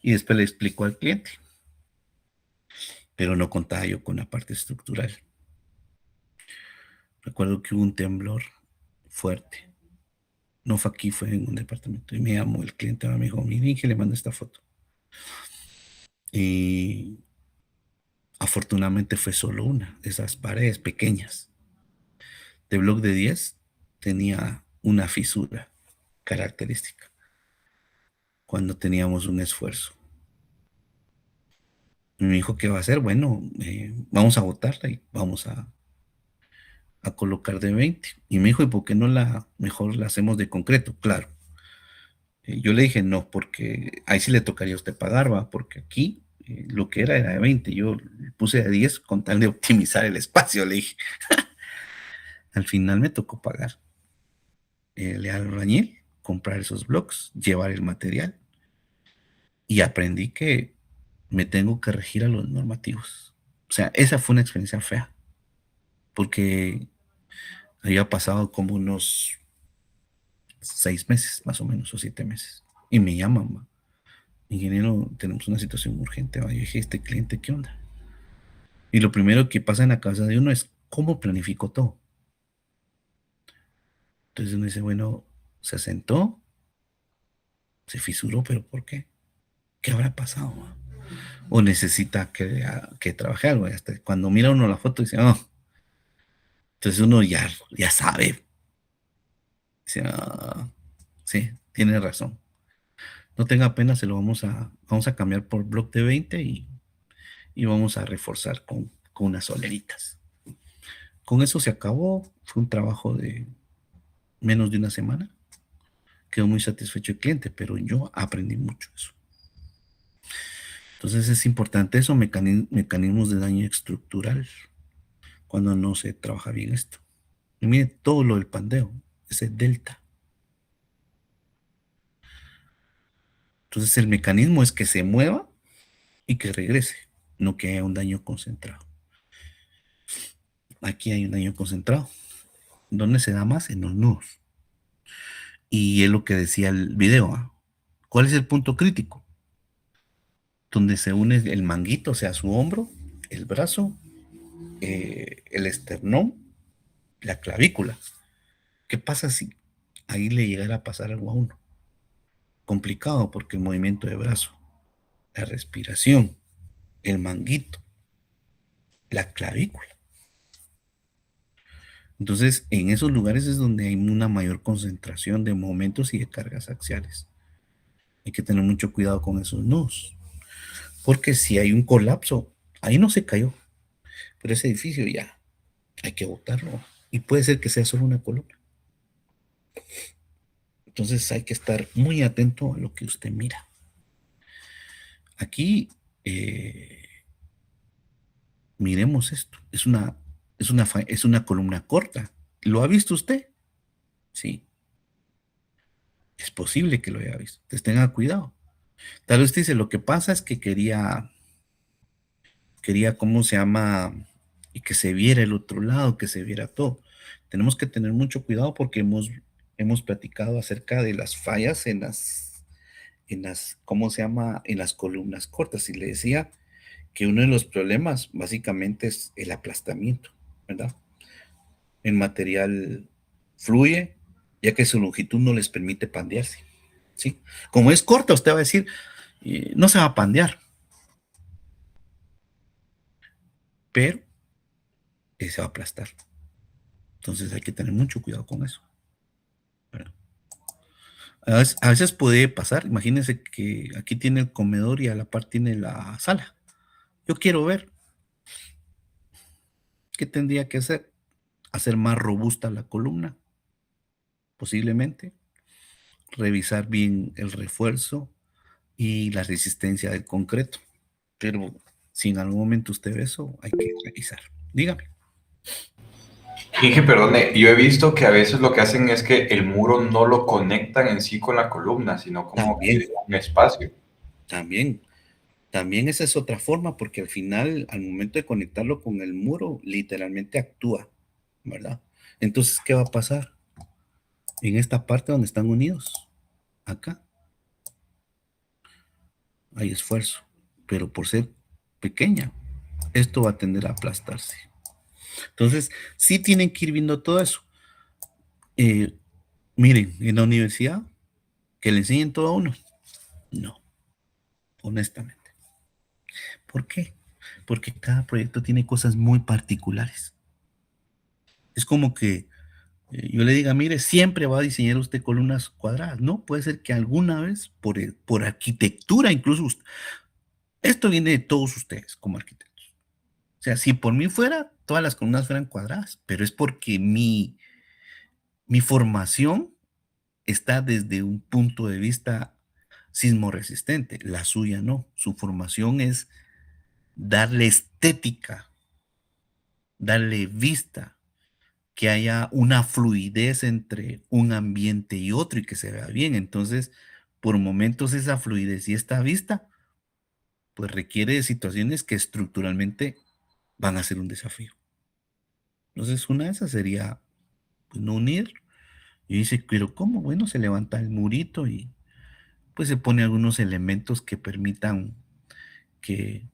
Y después le explico al cliente, pero no contaba yo con la parte estructural. Recuerdo que hubo un temblor fuerte. No fue aquí, fue en un departamento. Y me llamó el cliente, me dijo, mire, que le mando esta foto. Y afortunadamente fue solo una de esas paredes pequeñas. De bloque de 10 tenía una fisura. característica cuando teníamos un esfuerzo. Y me dijo, ¿qué va a hacer? Bueno, vamos a botarla y vamos a colocar de 20. Y me dijo, ¿y por qué no mejor la hacemos de concreto? Claro. Yo le dije, no, porque ahí sí le tocaría a usted pagar, va, porque aquí lo que era de 20. Yo le puse de 10 con tal de optimizar el espacio, le dije. Al final me tocó pagar. Le al albañil, comprar esos blocks, llevar el material. Y aprendí que me tengo que regir a los normativos. O sea, esa fue una experiencia fea, porque había pasado como unos 6 meses, más o menos, o 7 meses. Y me llaman, va, ingeniero, tenemos una situación urgente. Va. Yo dije, este cliente, ¿qué onda? Y lo primero que pasa en la cabeza de uno es, ¿cómo planifico todo? Entonces uno dice, bueno, se sentó, se fisuró, pero ¿por qué? ¿Qué habrá pasado? Va? O necesita que trabaje algo. Y hasta cuando mira uno la foto, dice, oh. Entonces uno ya sabe. Dice, ah, sí, tiene razón. No tenga pena, se lo vamos a cambiar por bloque de 20 y vamos a reforzar con unas soleritas. Con eso se acabó. Fue un trabajo de menos de una semana. Quedó muy satisfecho el cliente, pero yo aprendí mucho eso. Entonces es importante eso, mecanismos de daño estructural, cuando no se trabaja bien esto. Y mire todo lo del pandeo, ese delta. Entonces el mecanismo es que se mueva y que regrese, no que haya un daño concentrado. Aquí hay un daño concentrado. ¿Dónde se da más? En los nudos. Y es lo que decía el video. ¿Ah? ¿Cuál es el punto crítico? Donde se une el manguito, o sea, su hombro, el brazo, el esternón, la clavícula. ¿Qué pasa si ahí le llegara a pasar algo a uno? Complicado porque el movimiento de brazo, la respiración, el manguito, la clavícula. Entonces, en esos lugares es donde hay una mayor concentración de momentos y de cargas axiales. Hay que tener mucho cuidado con esos nudos, porque si hay un colapso, ahí no se cayó, pero ese edificio ya hay que botarlo y puede ser que sea solo una columna. Entonces hay que estar muy atento a lo que usted mira. Aquí, miremos esto. Es una columna corta. ¿Lo ha visto usted? Sí. Es posible que lo haya visto. Entonces tenga cuidado. Tal vez usted dice, lo que pasa es que quería, ¿cómo se llama? Y que se viera el otro lado, que se viera todo. Tenemos que tener mucho cuidado porque hemos platicado acerca de las fallas ¿cómo se llama? En las columnas cortas. Y le decía que uno de los problemas básicamente es el aplastamiento, ¿verdad? El material fluye, ya que su longitud no les permite pandearse, ¿sí? Como es corta, usted va a decir, no se va a pandear, pero se va a aplastar. Entonces hay que tener mucho cuidado con eso. ¿Verdad? A veces puede pasar, imagínense que aquí tiene el comedor y a la par tiene la sala. Yo quiero ver qué tendría que hacer. Hacer más robusta la columna, posiblemente. Revisar bien el refuerzo y la resistencia del concreto. Pero si en algún momento usted ve eso, hay que revisar. Dígame. Inge, perdone, yo he visto que a veces lo que hacen es que el muro no lo conectan en sí con la columna, sino como que También, le dan un espacio. también esa es otra forma, porque al final, al momento de conectarlo con el muro, literalmente actúa, ¿verdad? Entonces, ¿qué va a pasar? En esta parte donde están unidos, acá, hay esfuerzo, pero por ser pequeña, esto va a tender a aplastarse. Entonces, sí tienen que ir viendo todo eso. Eh, miren, en la universidad, que le enseñen todo a uno. No, honestamente. ¿Por qué? Porque cada proyecto tiene cosas muy particulares. Es como que yo le diga, mire, siempre va a diseñar usted columnas cuadradas. No, puede ser que alguna vez, por arquitectura, incluso, esto viene de todos ustedes como arquitectos. O sea, si por mí fuera, todas las columnas fueran cuadradas, pero es porque mi formación está desde un punto de vista sismoresistente. La suya no. Su formación es darle estética, darle vista, que haya una fluidez entre un ambiente y otro y que se vea bien. Entonces, por momentos esa fluidez y esta vista, pues requiere de situaciones que estructuralmente van a ser un desafío. Entonces, una de esas sería, pues, no unir. Y dice, pero ¿cómo? Bueno, se levanta el murito y pues se pone algunos elementos que permitan que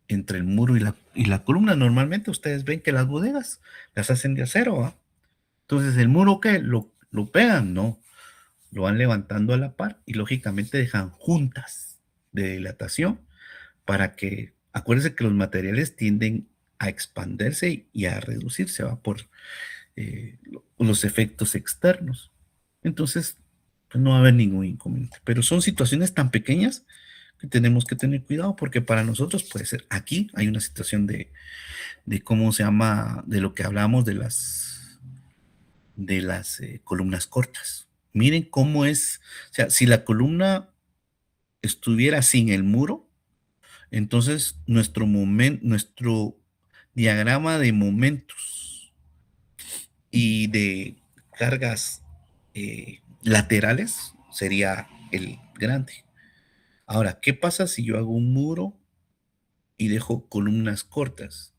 entre el muro y la columna, normalmente ustedes ven que las bodegas las hacen de acero, ¿va? Entonces, ¿el muro qué? ¿Lo pegan? No, lo van levantando a la par y lógicamente dejan juntas de dilatación para que, acuérdense que los materiales tienden a expandirse y a reducirse, ¿va? Por los efectos externos. Entonces, pues no va a haber ningún inconveniente. Pero son situaciones tan pequeñas que tenemos que tener cuidado porque para nosotros puede ser. Aquí hay una situación de cómo se llama, de lo que hablamos de las columnas cortas. Miren cómo es, o sea, si la columna estuviera sin el muro, entonces nuestro diagrama de momentos y de cargas laterales sería el grande. Ahora, ¿qué pasa si yo hago un muro y dejo columnas cortas?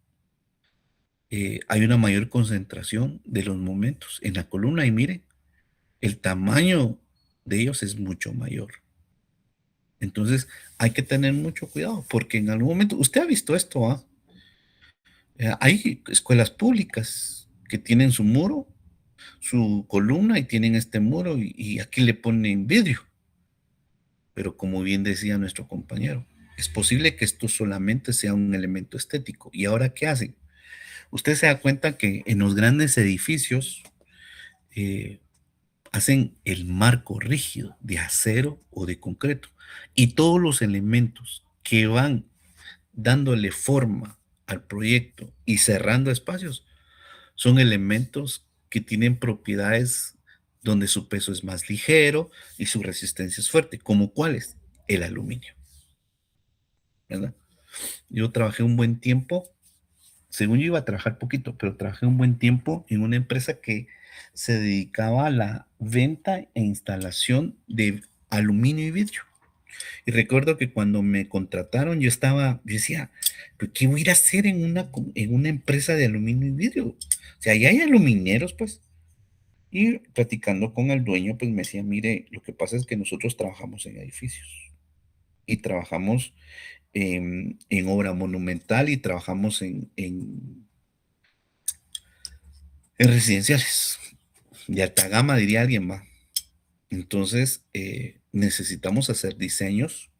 Hay una mayor concentración de los momentos en la columna y mire, el tamaño de ellos es mucho mayor. Entonces hay que tener mucho cuidado porque en algún momento, usted ha visto esto, ¿ah? Hay escuelas públicas que tienen su muro, su columna y tienen este muro y aquí le ponen vidrio. Pero como bien decía nuestro compañero, es posible que esto solamente sea un elemento estético. ¿Y ahora qué hacen? Usted se da cuenta que en los grandes edificios hacen el marco rígido de acero o de concreto y todos los elementos que van dándole forma al proyecto y cerrando espacios son elementos que tienen propiedades donde su peso es más ligero y su resistencia es fuerte, como cuáles, el aluminio, ¿verdad? Yo trabajé un buen tiempo, según yo iba a trabajar poquito, pero trabajé un buen tiempo en una empresa que se dedicaba a la venta e instalación de aluminio y vidrio. Y recuerdo que cuando me contrataron, yo decía, ¿pero qué voy a ir a hacer en una empresa de aluminio y vidrio? O sea, ya hay alumineros, pues. Y platicando con el dueño, pues me decía, mire, lo que pasa es que nosotros trabajamos en edificios y trabajamos en obra monumental y trabajamos en residenciales de alta gama, diría alguien más. Entonces, necesitamos hacer diseños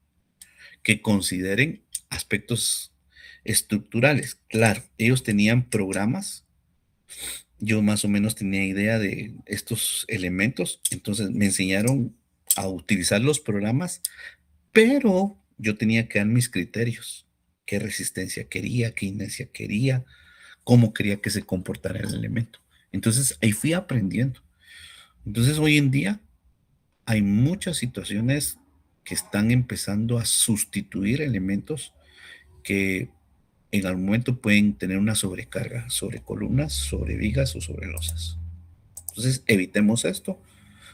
que consideren aspectos estructurales. Claro, ellos tenían programas, yo más o menos tenía idea de estos elementos, entonces me enseñaron a utilizar los programas, pero yo tenía que dar mis criterios, qué resistencia quería, qué inercia quería, cómo quería que se comportara el elemento. Entonces ahí fui aprendiendo. Entonces hoy en día hay muchas situaciones que están empezando a sustituir elementos que en algún momento pueden tener una sobrecarga sobre columnas, sobre vigas o sobre losas. Entonces, evitemos esto.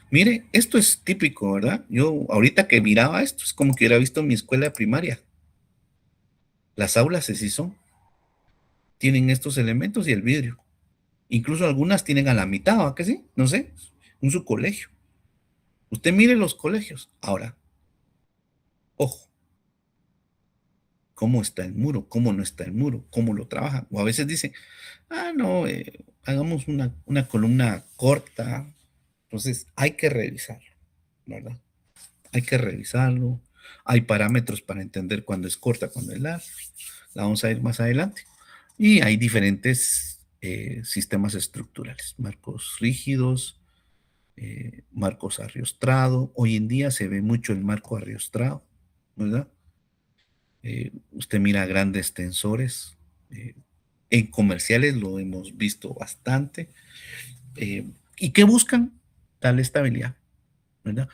Mire, esto es típico, ¿verdad? Yo ahorita que miraba esto, es como que hubiera visto mi escuela primaria. Las aulas así son. Tienen estos elementos y el vidrio. Incluso algunas tienen a la mitad, ¿a que sí? No sé, un su colegio. Usted mire los colegios. Ahora, ojo, cómo está el muro, cómo no está el muro, cómo lo trabajan. O a veces dicen, no, hagamos una columna corta. Entonces hay que revisarlo, ¿verdad? Hay que revisarlo. Hay parámetros para entender cuándo es corta, cuándo es larga. La vamos a ir más adelante. Y hay diferentes sistemas estructurales, marcos rígidos, marcos arriostrado. Hoy en día se ve mucho el marco arriostrado, ¿verdad? Usted mira grandes tensores. En comerciales lo hemos visto bastante. ¿Y qué buscan? Tal estabilidad, ¿verdad?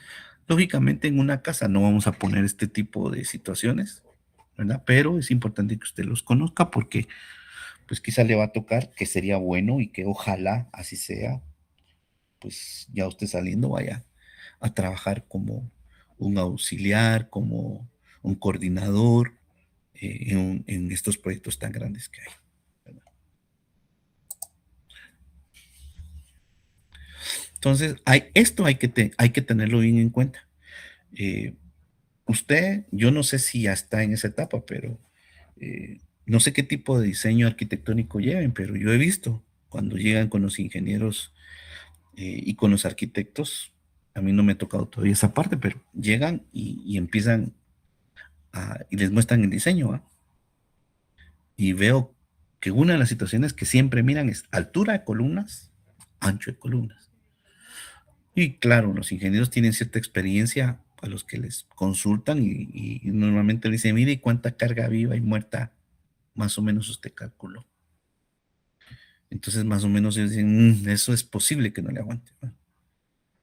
Lógicamente en una casa no vamos a poner este tipo de situaciones, ¿verdad? Pero es importante que usted los conozca porque pues quizá le va a tocar, que sería bueno y que ojalá así sea, pues ya usted saliendo vaya a trabajar como un auxiliar, como un coordinador en estos proyectos tan grandes que hay. ¿Verdad? Entonces, esto hay que tenerlo bien en cuenta. Eh, Usted, yo no sé si ya está en esa etapa, pero no sé qué tipo de diseño arquitectónico lleven, pero yo he visto cuando llegan con los ingenieros y con los arquitectos, a mí no me ha tocado todavía esa parte, pero llegan y empiezan y les muestran el diseño, ¿va? Y veo que una de las situaciones que siempre miran es altura de columnas, ancho de columnas. Y claro, los ingenieros tienen cierta experiencia a los que les consultan y normalmente le dicen, mire, ¿cuánta carga viva y muerta más o menos usted calculó? Entonces, más o menos ellos dicen, eso es posible que no le aguante, ¿no?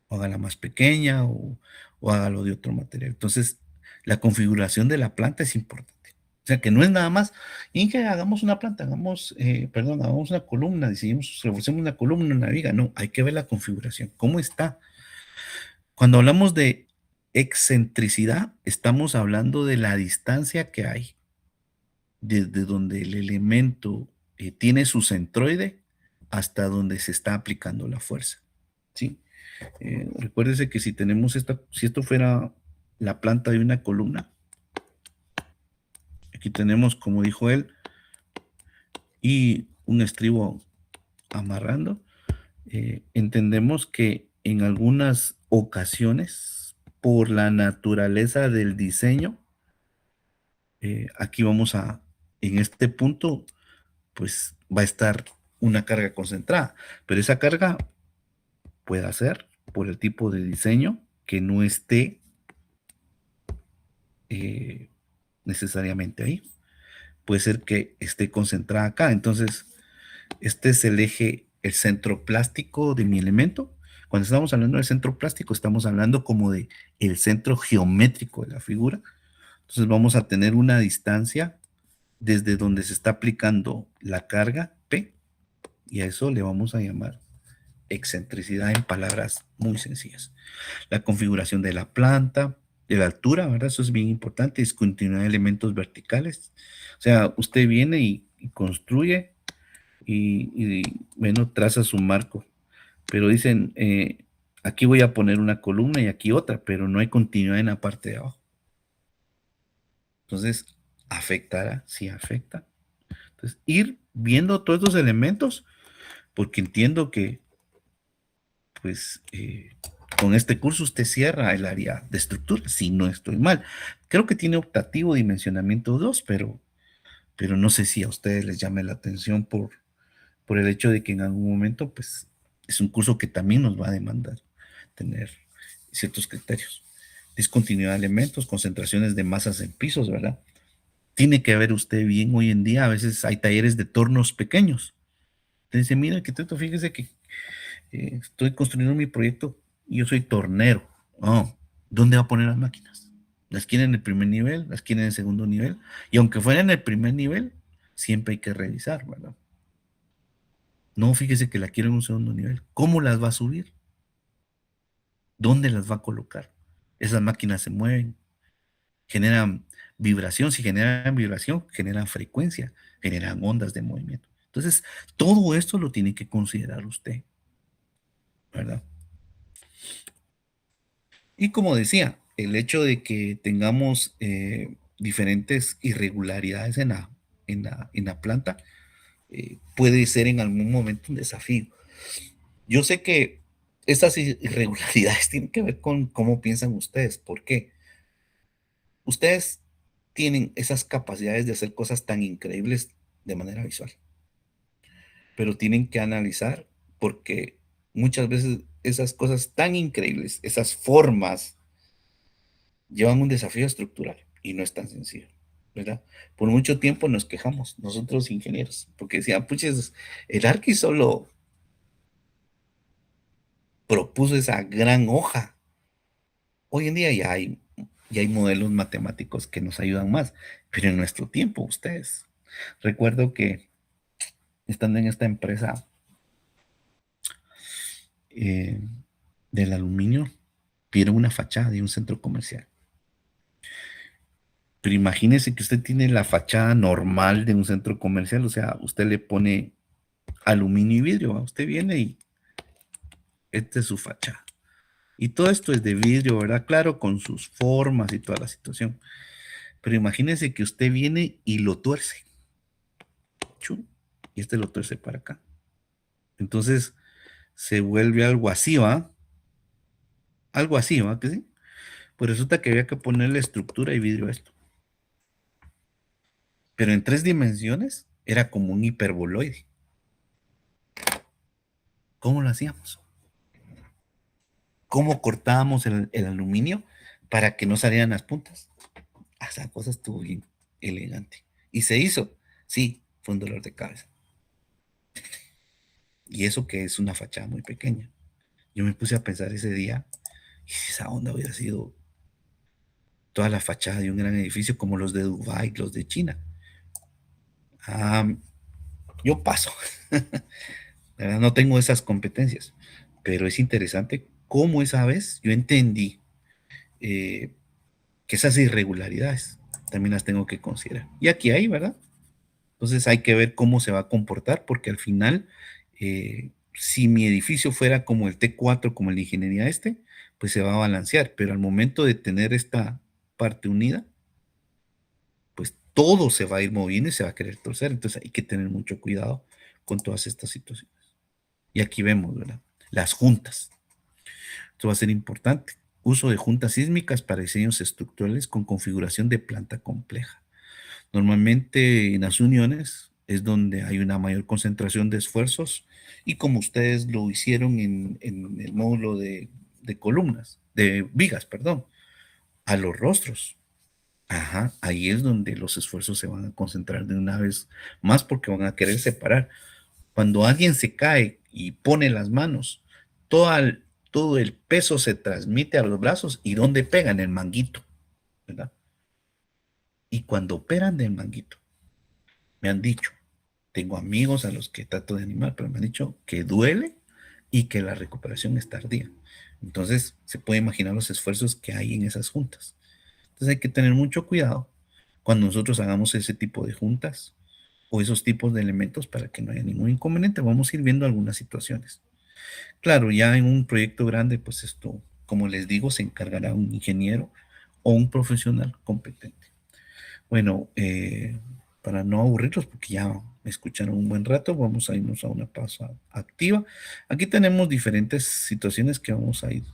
O hágala más pequeña o hágalo de otro material. Entonces, la configuración de la planta es importante. O sea, que no es nada más, Inge, hagamos una planta, hagamos una columna, diseñemos, reforcemos una columna, una viga. No, hay que ver la configuración, cómo está. Cuando hablamos de excentricidad, estamos hablando de la distancia que hay desde donde el elemento tiene su centroide hasta donde se está aplicando la fuerza, ¿sí? Recuérdese que si tenemos si esto fuera la planta de una columna, aquí tenemos, como dijo él, y un estribo amarrando, entendemos que en algunas ocasiones, por la naturaleza del diseño, aquí en este punto, pues va a estar una carga concentrada, pero esa carga puede ser por el tipo de diseño que no esté necesariamente ahí. Puede ser que esté concentrada acá. Entonces, este es el eje, el centro plástico de mi elemento. Cuando estamos hablando del centro plástico, estamos hablando como de el centro geométrico de la figura. Entonces vamos a tener una distancia desde donde se está aplicando la carga P, y a eso le vamos a llamar excentricidad en palabras muy sencillas. La configuración de la planta, de la altura, ¿verdad? Eso es bien importante, discontinuidad de elementos verticales. O sea, usted viene y construye bueno, traza su marco, pero dicen, aquí voy a poner una columna y aquí otra, pero no hay continuidad en la parte de abajo. Entonces, ¿afectará? Sí afecta. Entonces, ir viendo todos estos elementos, porque entiendo que, pues, con este curso usted cierra el área de estructura, si no estoy mal. Creo que tiene optativo dimensionamiento 2, pero no sé si a ustedes les llame la atención por el hecho de que en algún momento, pues, es un curso que también nos va a demandar tener ciertos criterios. Discontinuidad de elementos, concentraciones de masas en pisos, ¿verdad? Tiene que ver usted bien hoy en día, a veces hay talleres de tornos pequeños. Te dice, mira, arquitecto, fíjese que estoy construyendo mi proyecto y yo soy tornero. Oh, ¿dónde va a poner las máquinas? ¿Las quiere en el primer nivel? ¿Las quiere en el segundo nivel? Y aunque fuera en el primer nivel, siempre hay que revisar, ¿verdad? No, fíjese que la quiero en un segundo nivel. ¿Cómo las va a subir? ¿Dónde las va a colocar? Esas máquinas se mueven, generan vibración. Si generan vibración, generan frecuencia, generan ondas de movimiento. Entonces, todo esto lo tiene que considerar usted, ¿verdad? Y como decía, el hecho de que tengamos diferentes irregularidades en la planta puede ser en algún momento un desafío. Yo sé que estas irregularidades tienen que ver con cómo piensan ustedes. ¿Por qué? Ustedes tienen esas capacidades de hacer cosas tan increíbles de manera visual. pero tienen que analizar porque muchas veces esas cosas tan increíbles, esas formas, llevan un desafío estructural y no es tan sencillo, ¿verdad? Por mucho tiempo nos quejamos, nosotros ingenieros, porque decían, puches, el Arqui solo propuso esa gran hoja. Hoy en día ya hay modelos matemáticos que nos ayudan más, pero en nuestro tiempo, ustedes. Recuerdo que estando en esta empresa eh, del aluminio, vieron una fachada de un centro comercial. Pero imagínese que usted tiene la fachada normal de un centro comercial, o sea, usted le pone aluminio y vidrio, ¿va? Usted viene y esta es su fachada. Y todo esto es de vidrio, ¿verdad? Claro, con sus formas y toda la situación. Pero imagínese que usted viene y lo tuerce. Chum, y este lo tuerce para acá. Entonces se vuelve algo así, ¿va? Algo así, ¿va? ¿Que sí? Pues resulta que había que ponerle estructura y vidrio a esto. Pero en 3 dimensiones era como un hiperboloide. ¿Cómo lo hacíamos? ¿Cómo cortábamos el aluminio para que no salieran las puntas? Esa cosa estuvo bien elegante. Y se hizo. Sí, fue un dolor de cabeza. Y eso que es una fachada muy pequeña. Yo me puse a pensar ese día, y si esa onda hubiera sido toda la fachada de un gran edificio como los de Dubái, los de China. Ah, yo paso. La verdad, no tengo esas competencias, pero es interesante cómo esa vez yo entendí eh, que esas irregularidades también las tengo que considerar. Y aquí hay, ¿verdad? Entonces hay que ver cómo se va a comportar, porque al final, si mi edificio fuera como el T4, como el de ingeniería este, pues se va a balancear, pero al momento de tener esta parte unida, pues todo se va a ir moviendo y se va a querer torcer. Entonces hay que tener mucho cuidado con todas estas situaciones. Y aquí vemos, ¿verdad? Las juntas. Esto va a ser importante. Uso de juntas sísmicas para diseños estructurales con configuración de planta compleja. Normalmente en las uniones es donde hay una mayor concentración de esfuerzos y como ustedes lo hicieron en el módulo de columnas, de vigas, perdón, a los rostros. Ajá, ahí es donde los esfuerzos se van a concentrar de una vez más porque van a querer separar. Cuando alguien se cae y pone las manos, todo el peso se transmite a los brazos y ¿dónde pegan? El manguito, ¿verdad? Y cuando operan del manguito, me han dicho, tengo amigos a los que trato de animar, pero me han dicho que duele y que la recuperación es tardía. Entonces, se puede imaginar los esfuerzos que hay en esas juntas. Entonces, hay que tener mucho cuidado cuando nosotros hagamos ese tipo de juntas o esos tipos de elementos para que no haya ningún inconveniente. Vamos a ir viendo algunas situaciones. Claro, ya en un proyecto grande, pues esto, como les digo, se encargará un ingeniero o un profesional competente. Bueno, para no aburrirlos, porque ya me escucharon un buen rato, vamos a irnos a una pausa activa. Aquí tenemos diferentes situaciones que vamos a ir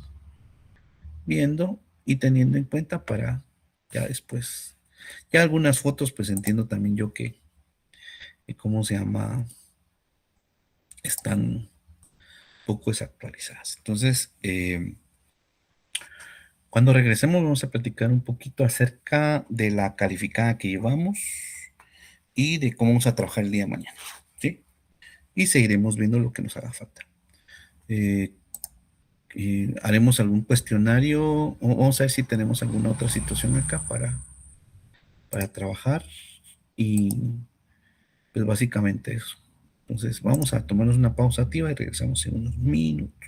viendo y teniendo en cuenta para ya después. Ya algunas fotos, pues entiendo también yo que ¿cómo se llama? Están un poco desactualizadas. Entonces, cuando regresemos vamos a platicar un poquito acerca de la calificada que llevamos y de cómo vamos a trabajar el día de mañana, ¿sí? Y seguiremos viendo lo que nos haga falta. Eh, haremos algún cuestionario, o vamos a ver si tenemos alguna otra situación acá para trabajar y pues básicamente eso. Entonces vamos a tomarnos una pausa activa y regresamos en unos minutos.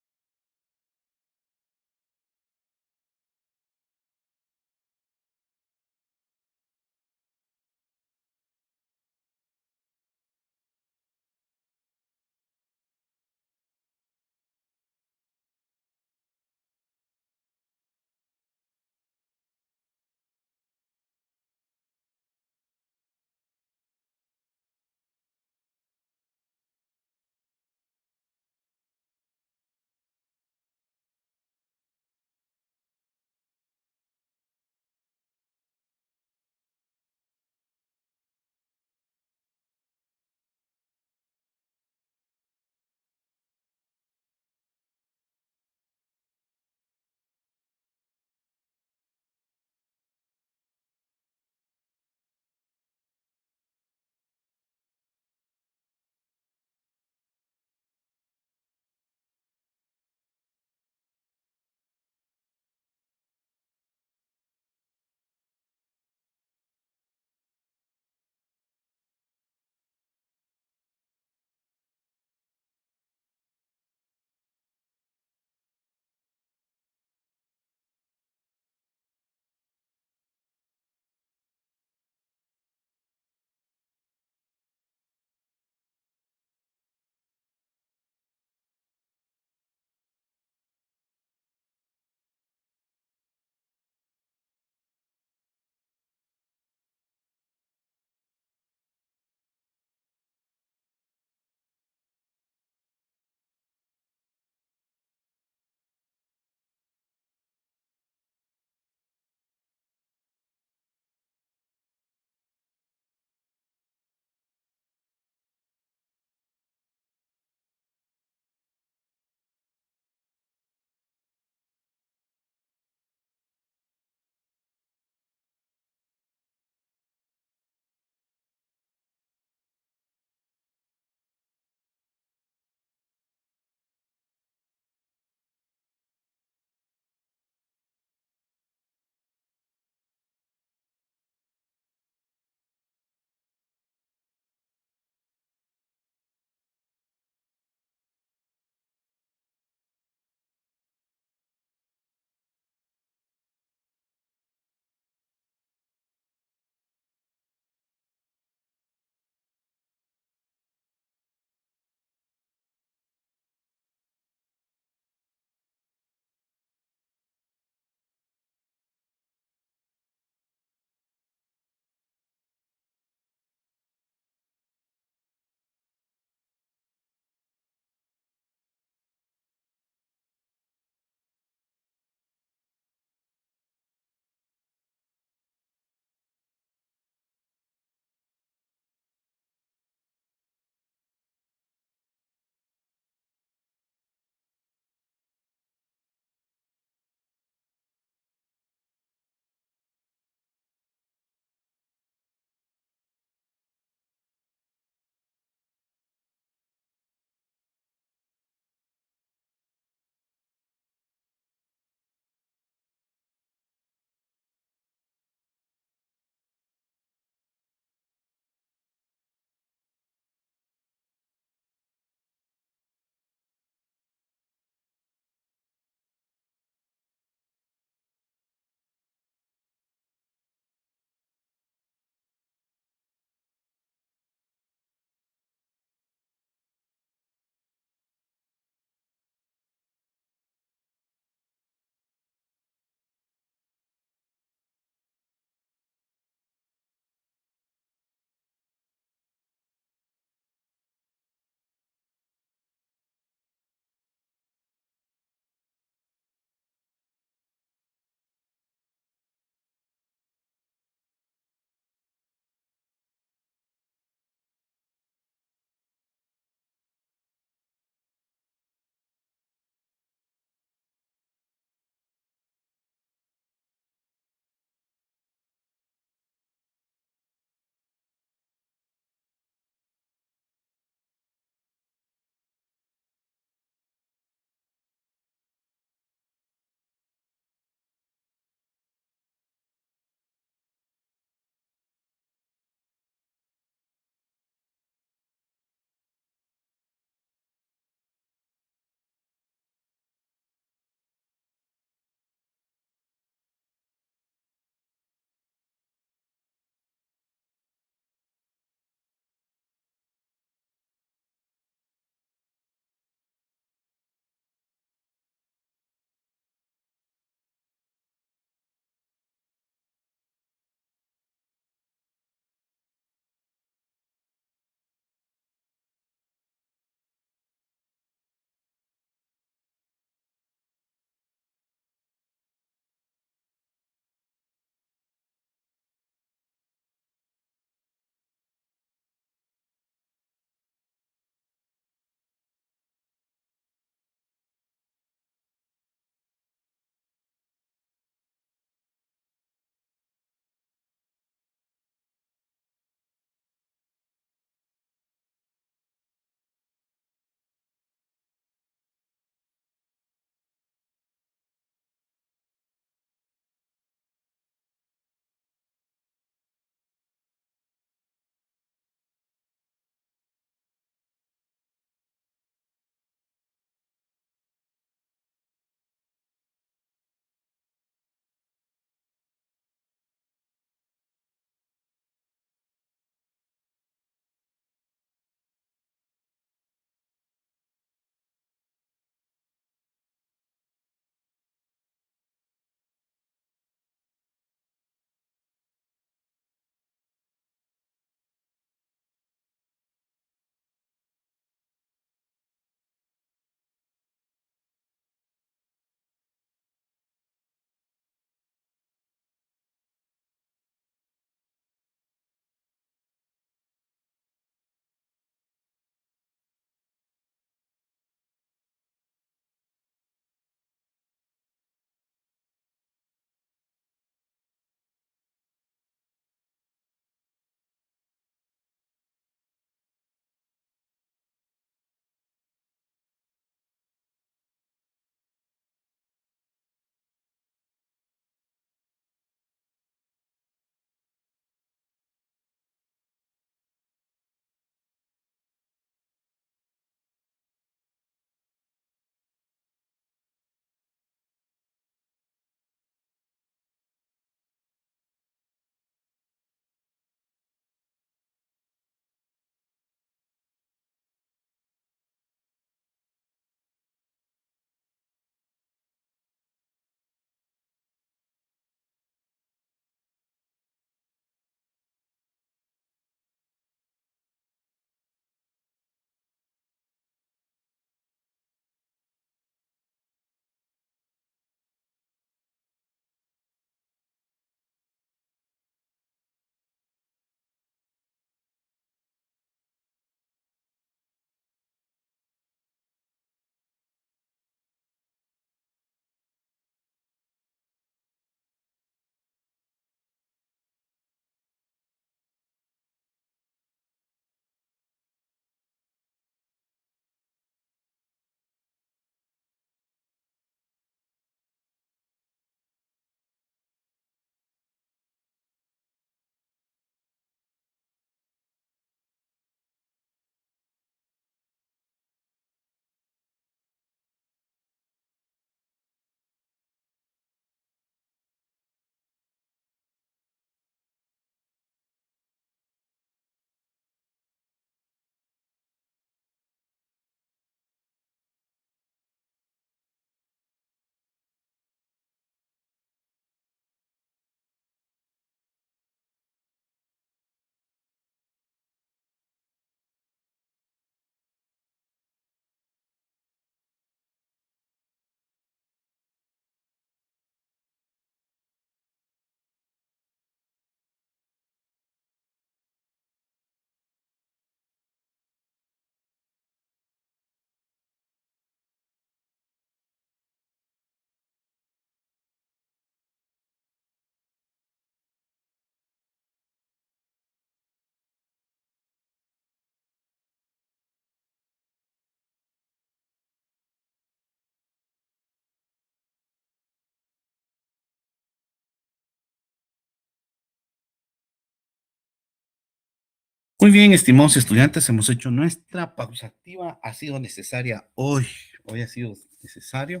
Muy bien, estimados estudiantes, hemos hecho nuestra pausa activa. Ha sido necesaria hoy. Hoy ha sido necesario.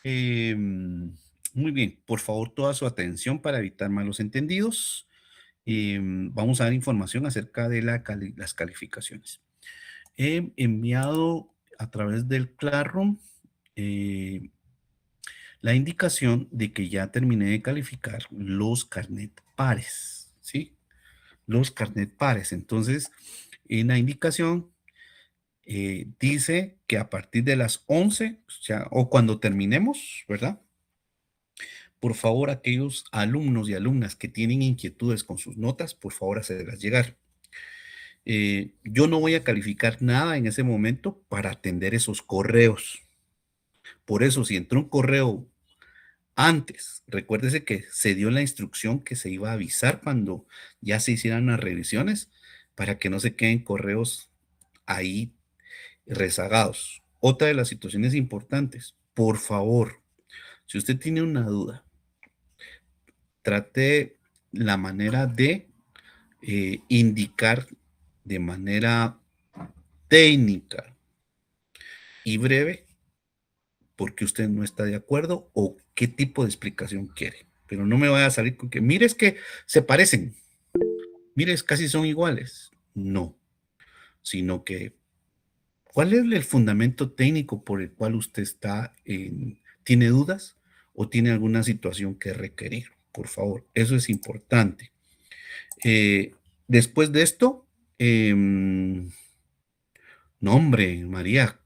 Muy bien, por favor, toda su atención para evitar malos entendidos. Vamos a dar información acerca de las calificaciones. He enviado a través del Classroom la indicación de que ya terminé de calificar los carnet pares, ¿sí? Los carnet pares. Entonces, en la indicación dice que a partir de las 11, o cuando terminemos, ¿verdad? Por favor, aquellos alumnos y alumnas que tienen inquietudes con sus notas, por favor, hacerlas llegar. Yo no voy a calificar nada en ese momento para atender esos correos. Por eso, si entró un correo antes, recuérdese que se dio la instrucción que se iba a avisar cuando ya se hicieran las revisiones para que no se queden correos ahí rezagados. Otra de las situaciones importantes, por favor, si usted tiene una duda, trate la manera de indicar de manera técnica y breve por qué usted no está de acuerdo o qué tipo de explicación quiere. Pero no me vaya a salir con que, mire, es que se parecen, mire, casi son iguales. No, sino que, ¿cuál es el fundamento técnico por el cual usted tiene dudas o tiene alguna situación que requerir? Por favor, eso es importante. Después de esto, no, hombre, María,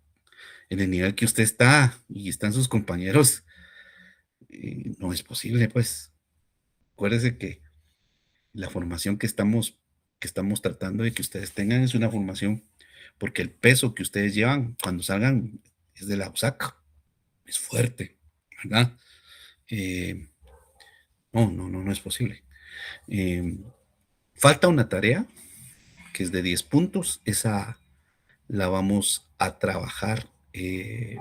en el nivel que usted está y están sus compañeros, no es posible, pues. Acuérdese que la formación que estamos tratando de que ustedes tengan es una formación, porque el peso que ustedes llevan cuando salgan es de la USAC, es fuerte, ¿verdad? No es posible. Falta una tarea que es de 10 puntos, esa la vamos a trabajar el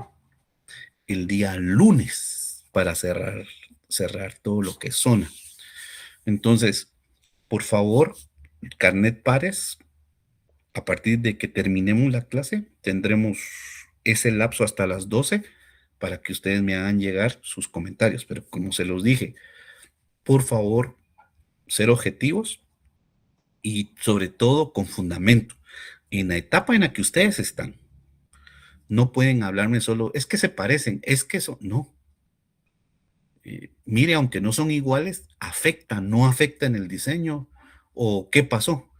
día lunes para cerrar todo lo que es zona. Entonces, por favor, carnet pares, a partir de que terminemos la clase, tendremos ese lapso hasta las 12 para que ustedes me hagan llegar sus comentarios. Pero como se los dije, por favor, ser objetivos y sobre todo con fundamento. En la etapa en la que ustedes están, no pueden hablarme solo, es que se parecen, es que eso, no. Mire, aunque no son iguales, no afecta en el diseño o qué pasó.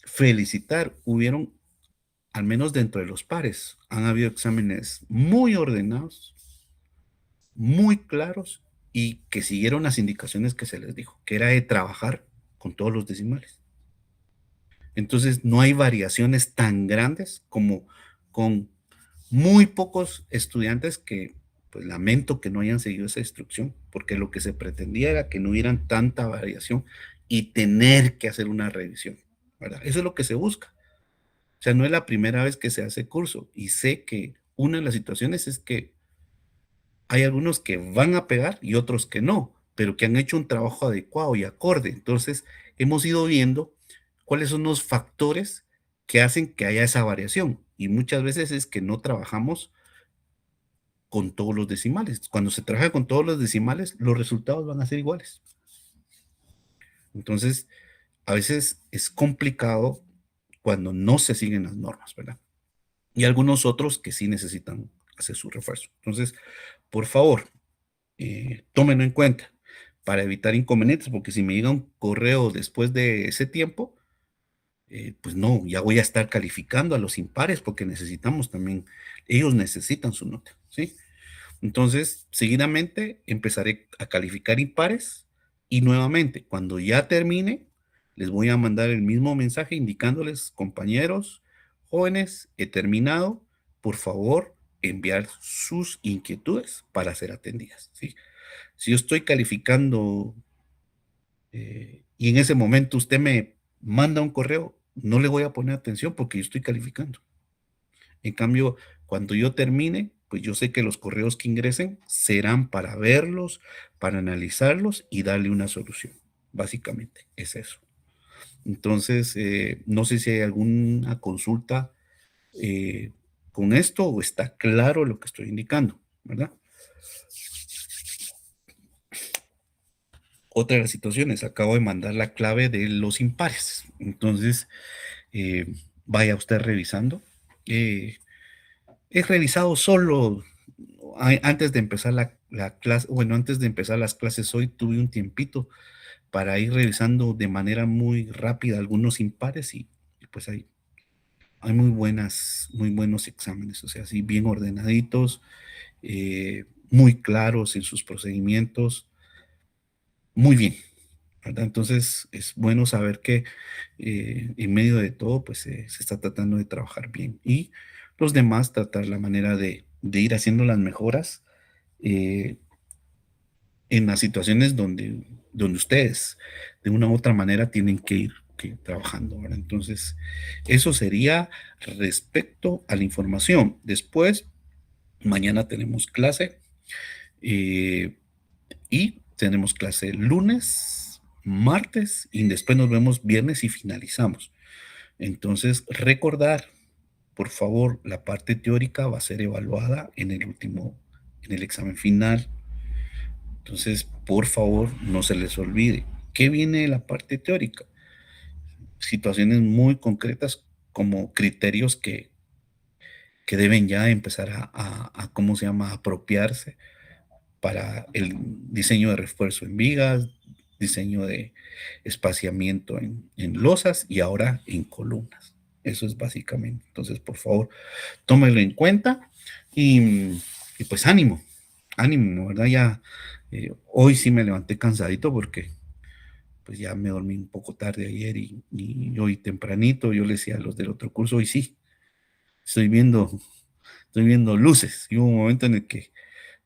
Felicitar, hubieron, al menos dentro de los pares, han habido exámenes muy ordenados, muy claros y que siguieron las indicaciones que se les dijo, que era de trabajar con todos los decimales. Entonces, no hay variaciones tan grandes como con muy pocos estudiantes que, pues lamento que no hayan seguido esa instrucción, porque lo que se pretendía era que no hubieran tanta variación y tener que hacer una revisión, ¿verdad? Eso es lo que se busca. O sea, no es la primera vez que se hace curso y sé que una de las situaciones es que hay algunos que van a pegar y otros que no, pero que han hecho un trabajo adecuado y acorde. Entonces, hemos ido viendo cuáles son los factores que hacen que haya esa variación. Y muchas veces es que no trabajamos con todos los decimales. Cuando se trabaja con todos los decimales, los resultados van a ser iguales. Entonces, a veces es complicado cuando no se siguen las normas, ¿verdad? Y algunos otros que sí necesitan hacer su refuerzo. Entonces, por favor, tómenlo en cuenta para evitar inconvenientes, porque si me llega un correo después de ese tiempo, pues no, ya voy a estar calificando a los impares porque necesitamos también, ellos necesitan su nota, ¿sí? Entonces, seguidamente empezaré a calificar impares y nuevamente, cuando ya termine, les voy a mandar el mismo mensaje indicándoles, compañeros, jóvenes, he terminado, por favor, enviar sus inquietudes para ser atendidas, ¿sí? Si yo estoy calificando y en ese momento usted me manda un correo, no le voy a poner atención porque yo estoy calificando. En cambio, cuando yo termine, pues yo sé que los correos que ingresen serán para verlos, para analizarlos y darle una solución. Básicamente es eso. Entonces, no sé si hay alguna consulta con esto o está claro lo que estoy indicando, ¿verdad? Otra de las situaciones, acabo de mandar la clave de los impares. Entonces, vaya usted revisando. Eh, He revisado solo antes de empezar la clase, bueno, antes de empezar las clases hoy tuve un tiempito para ir revisando de manera muy rápida algunos impares y pues hay muy buenos exámenes, o sea, así bien ordenaditos, muy claros en sus procedimientos, muy bien, ¿verdad? Entonces es bueno saber que en medio de todo, pues se está tratando de trabajar bien y los demás tratar la manera de ir haciendo las mejoras eh, en las situaciones donde ustedes de una u otra manera tienen que ir trabajando, ¿verdad? Entonces, eso sería respecto a la información. Después, mañana tenemos clase eh, y tenemos clase lunes, martes y después nos vemos viernes y finalizamos. Entonces, recordar, por favor, la parte teórica va a ser evaluada en el examen final. Entonces, por favor, no se les olvide. ¿Qué viene de la parte teórica? Situaciones muy concretas como criterios que deben ya empezar ¿cómo se llama?, apropiarse para el diseño de refuerzo en vigas, diseño de espaciamiento en losas y ahora en columnas. Eso es básicamente. Entonces, por favor, tómenlo en cuenta y pues ánimo, ánimo, ¿verdad? Ya hoy sí me levanté cansadito porque pues ya me dormí un poco tarde ayer y hoy tempranito yo le decía a los del otro curso, hoy sí, estoy viendo, estoy viendo luces. Y hubo un momento en el que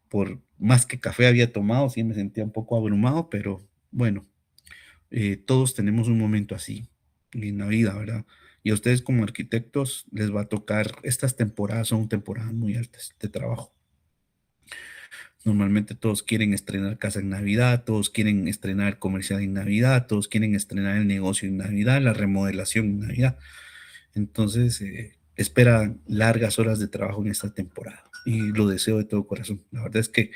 por más que café había tomado, sí me sentía un poco abrumado, pero bueno, todos tenemos un momento así en la vida, ¿verdad? Y a ustedes como arquitectos les va a tocar, estas temporadas son temporadas muy altas de trabajo. Normalmente todos quieren estrenar casa en Navidad, todos quieren estrenar comercial en Navidad, todos quieren estrenar el negocio en Navidad, la remodelación en Navidad. Entonces, espera largas horas de trabajo en esta temporada y lo deseo de todo corazón. La verdad es que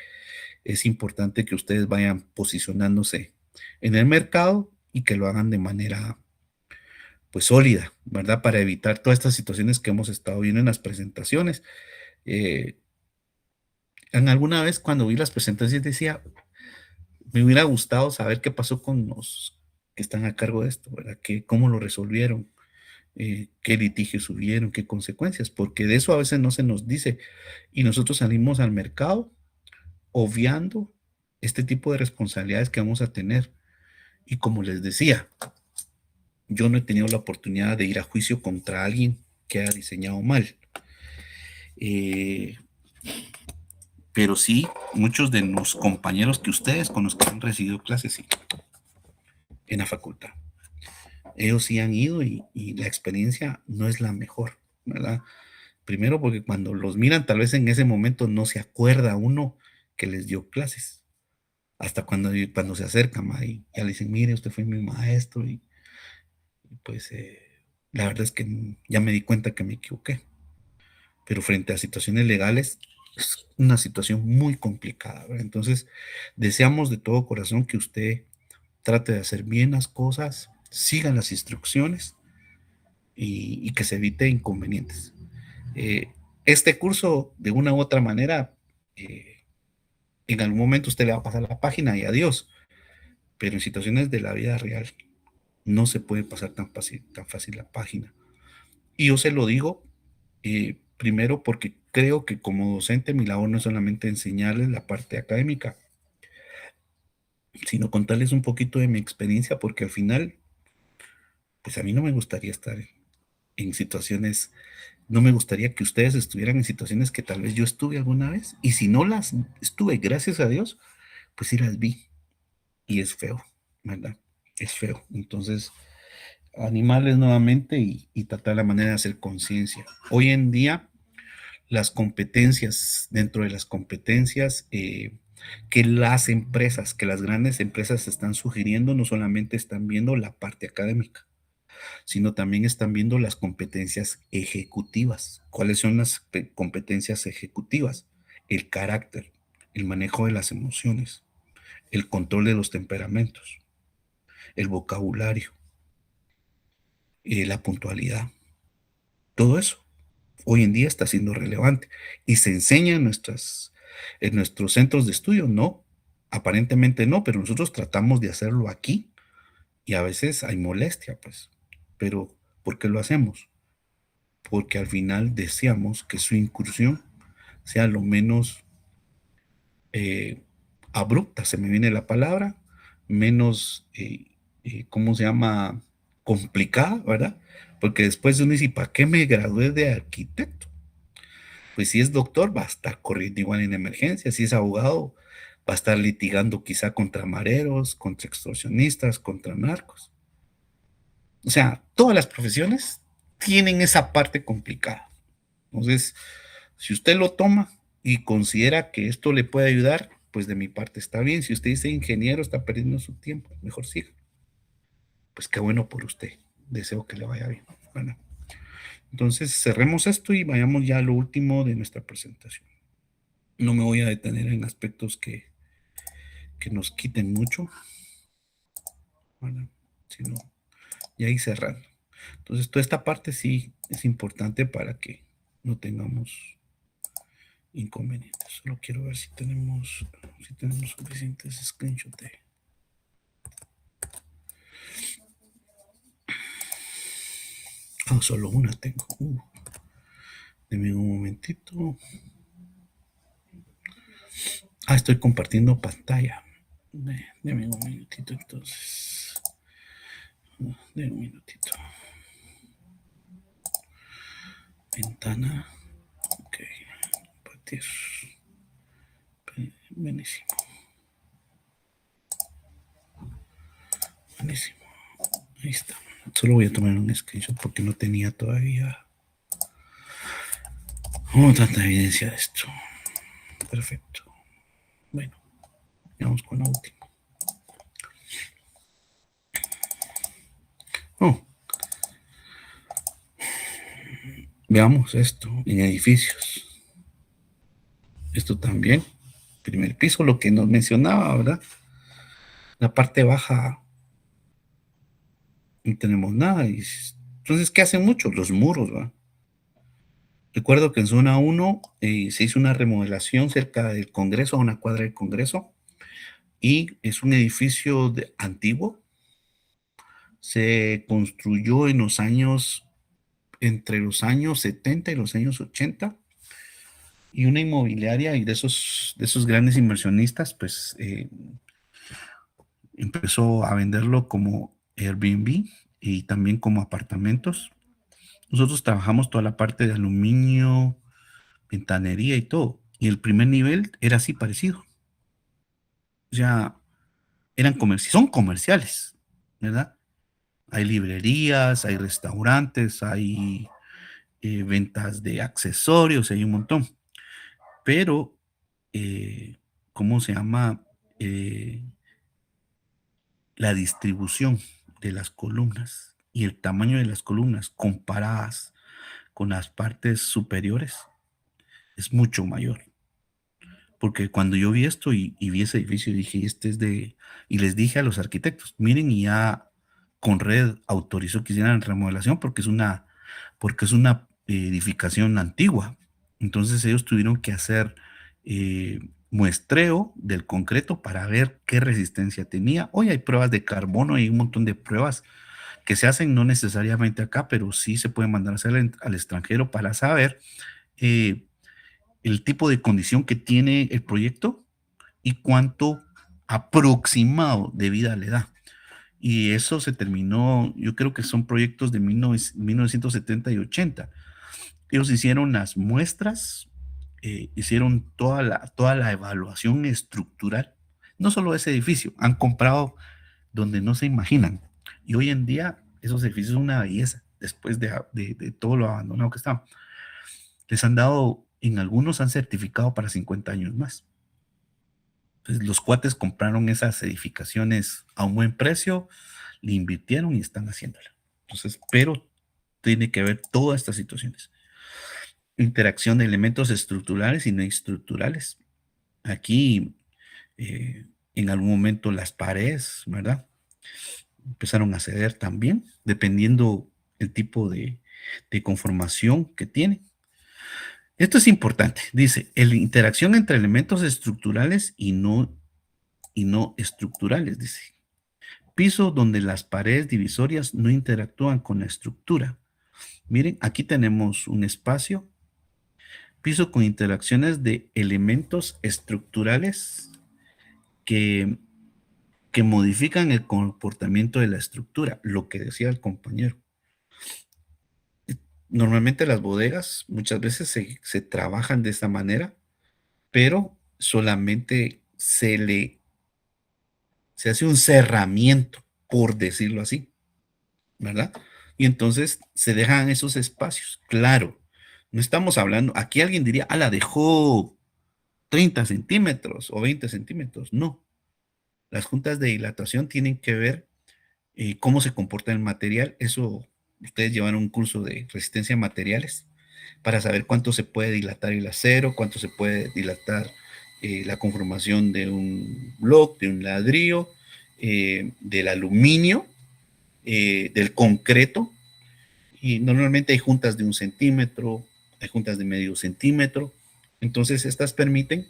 es importante que ustedes vayan posicionándose en el mercado y que lo hagan de manera pues sólida, ¿verdad? Para evitar todas estas situaciones que hemos estado viendo en las presentaciones. Eh, en alguna vez cuando vi las presentaciones decía, me hubiera gustado saber qué pasó con los que están a cargo de esto, ¿verdad? ¿Cómo lo resolvieron? ¿Qué litigios hubieron? ¿Qué consecuencias? Porque de eso a veces no se nos dice y nosotros salimos al mercado obviando este tipo de responsabilidades que vamos a tener. Y como les decía, yo no he tenido la oportunidad de ir a juicio contra alguien que haya diseñado mal. Pero sí, muchos de los compañeros que ustedes con los que han recibido clases sí, en la facultad, ellos sí han ido y la experiencia no es la mejor, ¿verdad? Primero porque cuando los miran, tal vez en ese momento no se acuerda uno que les dio clases. Hasta cuando se acercan, y ya le dicen, mire, usted fue mi maestro y pues la verdad es que ya me di cuenta que me equivoqué. Pero frente a situaciones legales es una situación muy complicada, ¿verdad? Entonces, deseamos de todo corazón que usted trate de hacer bien las cosas, siga las instrucciones y que se evite inconvenientes. Este curso, de una u otra manera, en algún momento usted le va a pasar la página y adiós, pero en situaciones de la vida real no se puede pasar tan fácil la página. Y yo se lo digo primero porque creo que como docente mi labor no es solamente enseñarles la parte académica, sino contarles un poquito de mi experiencia, porque al final, pues a mí no me gustaría estar en situaciones, no me gustaría que ustedes estuvieran en situaciones que tal vez yo estuve alguna vez, y si no las estuve, gracias a Dios, pues sí las vi, y es feo, ¿verdad? Es feo. Entonces, animarles nuevamente y tratar la manera de hacer conciencia. Hoy en día, las competencias, dentro de las competencias que las empresas, que las grandes empresas están sugiriendo, no solamente están viendo la parte académica, sino también están viendo las competencias ejecutivas. ¿Cuáles son las competencias ejecutivas? El carácter, el manejo de las emociones, el control de los temperamentos, el vocabulario, la puntualidad. Todo eso hoy en día está siendo relevante y se enseña en nuestros centros de estudio. No, aparentemente no, pero nosotros tratamos de hacerlo aquí y a veces hay molestia, pues. Pero ¿por qué lo hacemos? Porque al final deseamos que su incursión sea lo menos abrupta, se me viene la palabra, menos, ¿cómo se llama? Complicada, ¿verdad? Porque después uno dice, ¿para qué me gradué de arquitecto? Pues si es doctor, va a estar corriendo igual en emergencia. Si es abogado, va a estar litigando quizá contra mareros, contra extorsionistas, contra narcos. O sea, todas las profesiones tienen esa parte complicada. Entonces, si usted lo toma y considera que esto le puede ayudar, pues de mi parte está bien. Si usted dice ingeniero, está perdiendo su tiempo, mejor siga. Pues qué bueno por usted. Deseo que le vaya bien. Bueno, entonces cerremos esto y vayamos ya a lo último de nuestra presentación. No me voy a detener en aspectos que nos quiten mucho, ¿verdad? Sino ya ir cerrando. Entonces, toda esta parte sí es importante para que no tengamos inconvenientes. Solo quiero ver si tenemos suficientes screenshots de... Ah, solo una tengo. Deme un momentito. Ah, estoy compartiendo pantalla. Deme un minutito entonces. Deme un minutito. Ventana. Ok. Compartir. Buenísimo. Buenísimo. Ahí está. Solo voy a tomar un screenshot porque no tenía todavía tanta evidencia de esto. Perfecto. Bueno, vamos con la última. Veamos esto en edificios. Esto también. Primer piso, lo que nos mencionaba, ¿verdad? La parte baja no tenemos nada. Entonces, ¿qué hacen muchos? Los muros, ¿verdad? Recuerdo que en zona 1 se hizo una remodelación cerca del Congreso, a una cuadra del Congreso, y es un edificio antiguo. Se construyó en los años, entre los años 70 y los años 80, y una inmobiliaria y de esos grandes inversionistas, pues empezó a venderlo como Airbnb y también como apartamentos. Nosotros trabajamos toda la parte de aluminio, ventanería y todo. Y el primer nivel era así parecido. O sea, son comerciales, ¿verdad? Hay librerías, hay restaurantes, hay ventas de accesorios, hay un montón. Pero, ¿cómo se llama? La distribución de las columnas y el tamaño de las columnas comparadas con las partes superiores es mucho mayor. Porque cuando yo vi esto y vi ese edificio, dije, y les dije a los arquitectos, miren, y ya Conred autorizó que hicieran remodelación porque es una edificación antigua. Entonces ellos tuvieron que hacer muestreo del concreto para ver qué resistencia tenía. Hoy hay pruebas de carbono, hay un montón de pruebas que se hacen, no necesariamente acá, pero sí se pueden mandar a hacer al extranjero para saber el tipo de condición que tiene el proyecto y cuánto aproximado de vida le da. Y eso se terminó, yo creo que son proyectos de 1970 y 80. Ellos hicieron las muestras, hicieron toda la evaluación estructural, no solo de ese edificio, han comprado donde no se imaginan. Y hoy en día esos edificios son una belleza, después de todo lo abandonado que estaban. Les han dado, en algunos han certificado para 50 años más. Entonces, los cuates compraron esas edificaciones a un buen precio, le invirtieron y están haciéndola. Entonces, pero tiene que ver todas estas situaciones. Interacción de elementos estructurales y no estructurales. Aquí, en algún momento las paredes, ¿verdad? Empezaron a ceder también, dependiendo el tipo de conformación que tiene. Esto es importante. Dice, la interacción entre elementos estructurales y no estructurales, dice. Piso donde las paredes divisorias no interactúan con la estructura. Miren, aquí tenemos un espacio. Piso con interacciones de elementos estructurales que modifican el comportamiento de la estructura, lo que decía el compañero. Normalmente las bodegas muchas veces se trabajan de esta manera, pero solamente se hace un cerramiento, por decirlo así, ¿verdad? Y entonces se dejan esos espacios. Claro, no estamos hablando, aquí alguien diría, la dejó 30 centímetros o 20 centímetros. No, las juntas de dilatación tienen que ver cómo se comporta el material. Eso, ustedes llevan un curso de resistencia a materiales para saber cuánto se puede dilatar el acero, cuánto se puede dilatar la conformación de un bloque, de un ladrillo, del aluminio, del concreto. Y normalmente hay juntas de 1 centímetro, hay juntas de medio centímetro. Entonces, estas permiten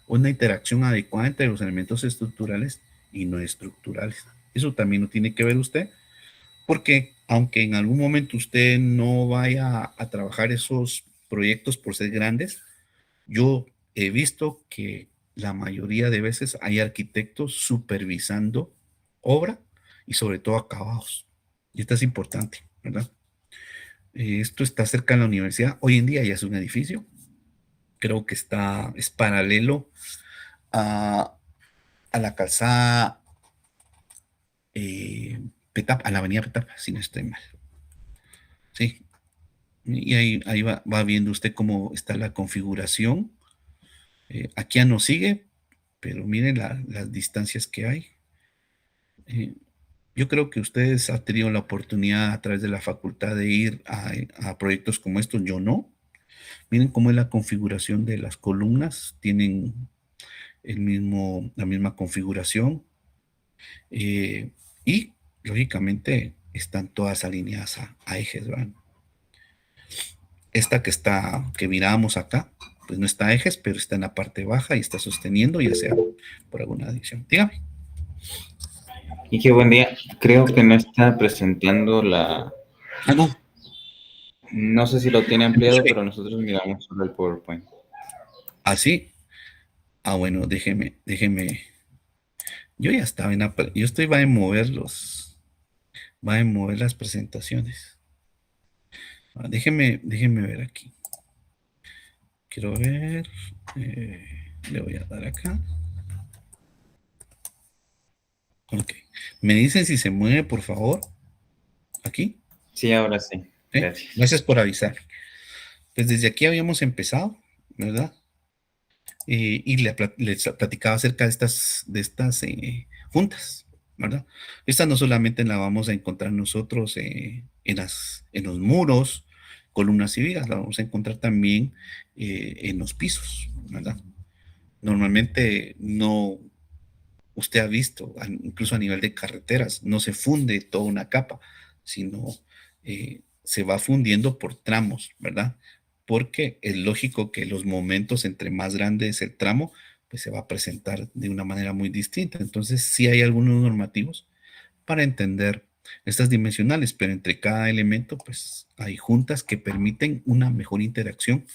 una interacción adecuada entre los elementos estructurales y no estructurales. Eso también lo tiene que ver usted, porque aunque en algún momento usted no vaya a trabajar esos proyectos por ser grandes, yo he visto que la mayoría de veces hay arquitectos supervisando obra y sobre todo acabados. Y esto es importante, ¿verdad? Esto está cerca de la universidad. Hoy en día ya es un edificio. Creo que es paralelo a la calzada Petapa, a la avenida Petapa, si no estoy mal. Sí. Y ahí va viendo usted cómo está la configuración. Aquí ya no sigue, pero miren las distancias que hay. Yo creo que ustedes han tenido la oportunidad a través de la facultad de ir a proyectos como estos. Yo no. Miren cómo es la configuración de las columnas. Tienen la misma configuración. Y lógicamente están todas alineadas a ejes, ¿verdad? Esta que miramos acá, pues no está a ejes, pero está en la parte baja y está sosteniendo, ya sea por alguna adición. Dígame. Y qué buen día. Creo que no está presentando la... No. No sé si lo tiene ampliado, pero nosotros miramos solo el PowerPoint. ¿Así? Bueno, déjeme. Yo ya estaba va a mover las presentaciones. Déjeme ver aquí. Quiero ver. Le voy a dar acá. Ok. ¿Me dicen si se mueve, por favor? ¿Aquí? Sí, ahora sí. Gracias. Gracias por avisar. Pues desde aquí habíamos empezado, ¿verdad? Y les platicaba acerca de estas juntas, ¿verdad? Estas no solamente la vamos a encontrar nosotros en los muros, columnas y vigas, la vamos a encontrar también en los pisos, ¿verdad? Normalmente usted ha visto, incluso a nivel de carreteras, no se funde toda una capa, sino se va fundiendo por tramos, ¿verdad? Porque es lógico que los momentos entre más grande es el tramo, pues se va a presentar de una manera muy distinta. Entonces, sí hay algunos normativos para entender estas dimensionales, pero entre cada elemento, pues hay juntas que permiten una mejor interacción,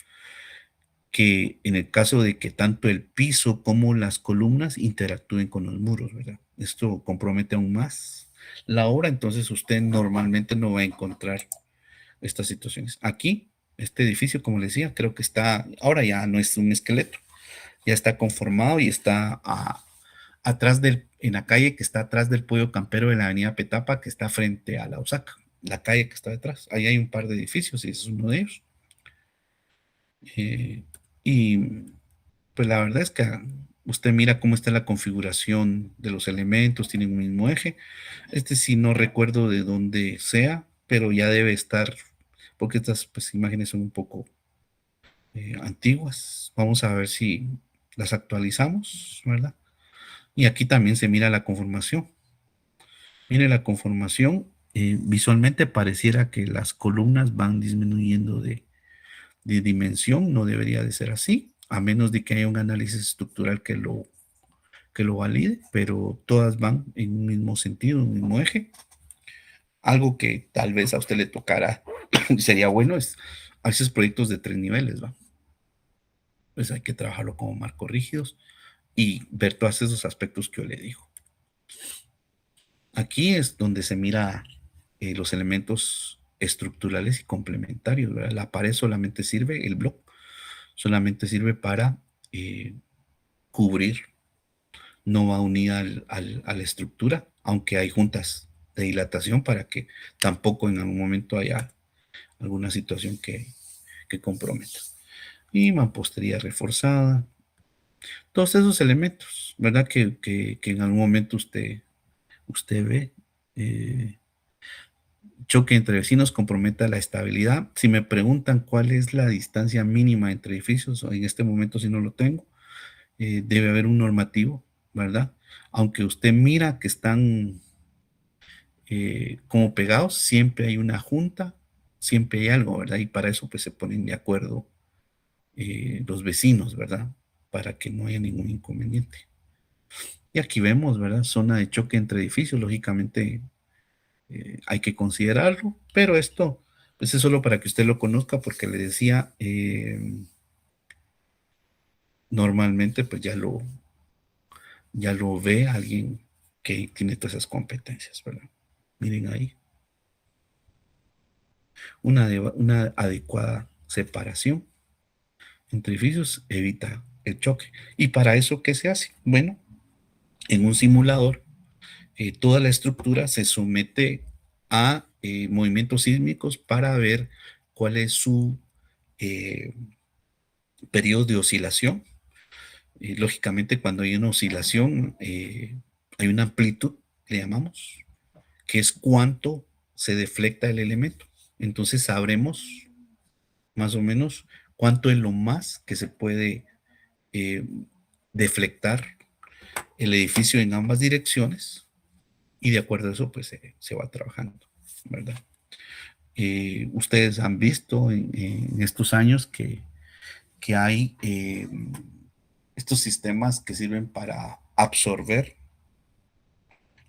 que en el caso de que tanto el piso como las columnas interactúen con los muros, ¿verdad? Esto compromete aún más la obra, entonces usted normalmente no va a encontrar estas situaciones. Aquí, este edificio, como les decía, creo que ahora ya no es un esqueleto, ya está conformado y está en la calle que está atrás del Pollo Campero de la avenida Petapa, que está frente a la Osaka, la calle que está detrás. Ahí hay un par de edificios y ese es uno de ellos. Y pues la verdad es que usted mira cómo está la configuración de los elementos, tienen un mismo eje. Sí no recuerdo de dónde sea, pero ya debe estar, porque estas pues, imágenes son un poco antiguas. Vamos a ver si las actualizamos, ¿verdad? Y aquí también se mira la conformación. Mire la conformación, visualmente pareciera que las columnas van disminuyendo de dimensión, no debería de ser así, a menos de que haya un análisis estructural que lo valide, pero todas van en un mismo sentido, en un mismo eje. Algo que tal vez a usted le tocara, sería bueno, es a veces proyectos de 3 niveles, ¿va? Pues hay que trabajarlo como marcos rígidos y ver todos esos aspectos que yo le digo. Aquí es donde se mira los elementos estructurales y complementarios, ¿verdad? La pared solamente sirve, el bloque solamente sirve para cubrir, no va unida a la estructura, aunque hay juntas de dilatación para que tampoco en algún momento haya alguna situación que comprometa. Y mampostería reforzada, todos esos elementos, ¿verdad? Que en algún momento usted ve. Choque entre vecinos comprometa la estabilidad. Si me preguntan cuál es la distancia mínima entre edificios, en este momento si no lo tengo, debe haber un normativo, ¿verdad? Aunque usted mira que están como pegados, siempre hay una junta, siempre hay algo, ¿verdad? Y para eso pues se ponen de acuerdo los vecinos, ¿verdad? Para que no haya ningún inconveniente. Y aquí vemos, ¿verdad? Zona de choque entre edificios, lógicamente hay que considerarlo, pero esto pues es solo para que usted lo conozca porque le decía, normalmente pues ya lo ve alguien que tiene todas esas competencias, ¿verdad? Miren ahí. Una adecuada separación entre edificios evita el choque. ¿Y para eso qué se hace? Bueno, en un simulador, toda la estructura se somete a movimientos sísmicos para ver cuál es su periodo de oscilación. Lógicamente, cuando hay una oscilación, hay una amplitud, le llamamos, que es cuánto se deflecta el elemento. Entonces sabremos más o menos cuánto es lo más que se puede deflectar el edificio en ambas direcciones y de acuerdo a eso pues se va trabajando, ¿verdad? Ustedes han visto en estos años que hay estos sistemas que sirven para absorber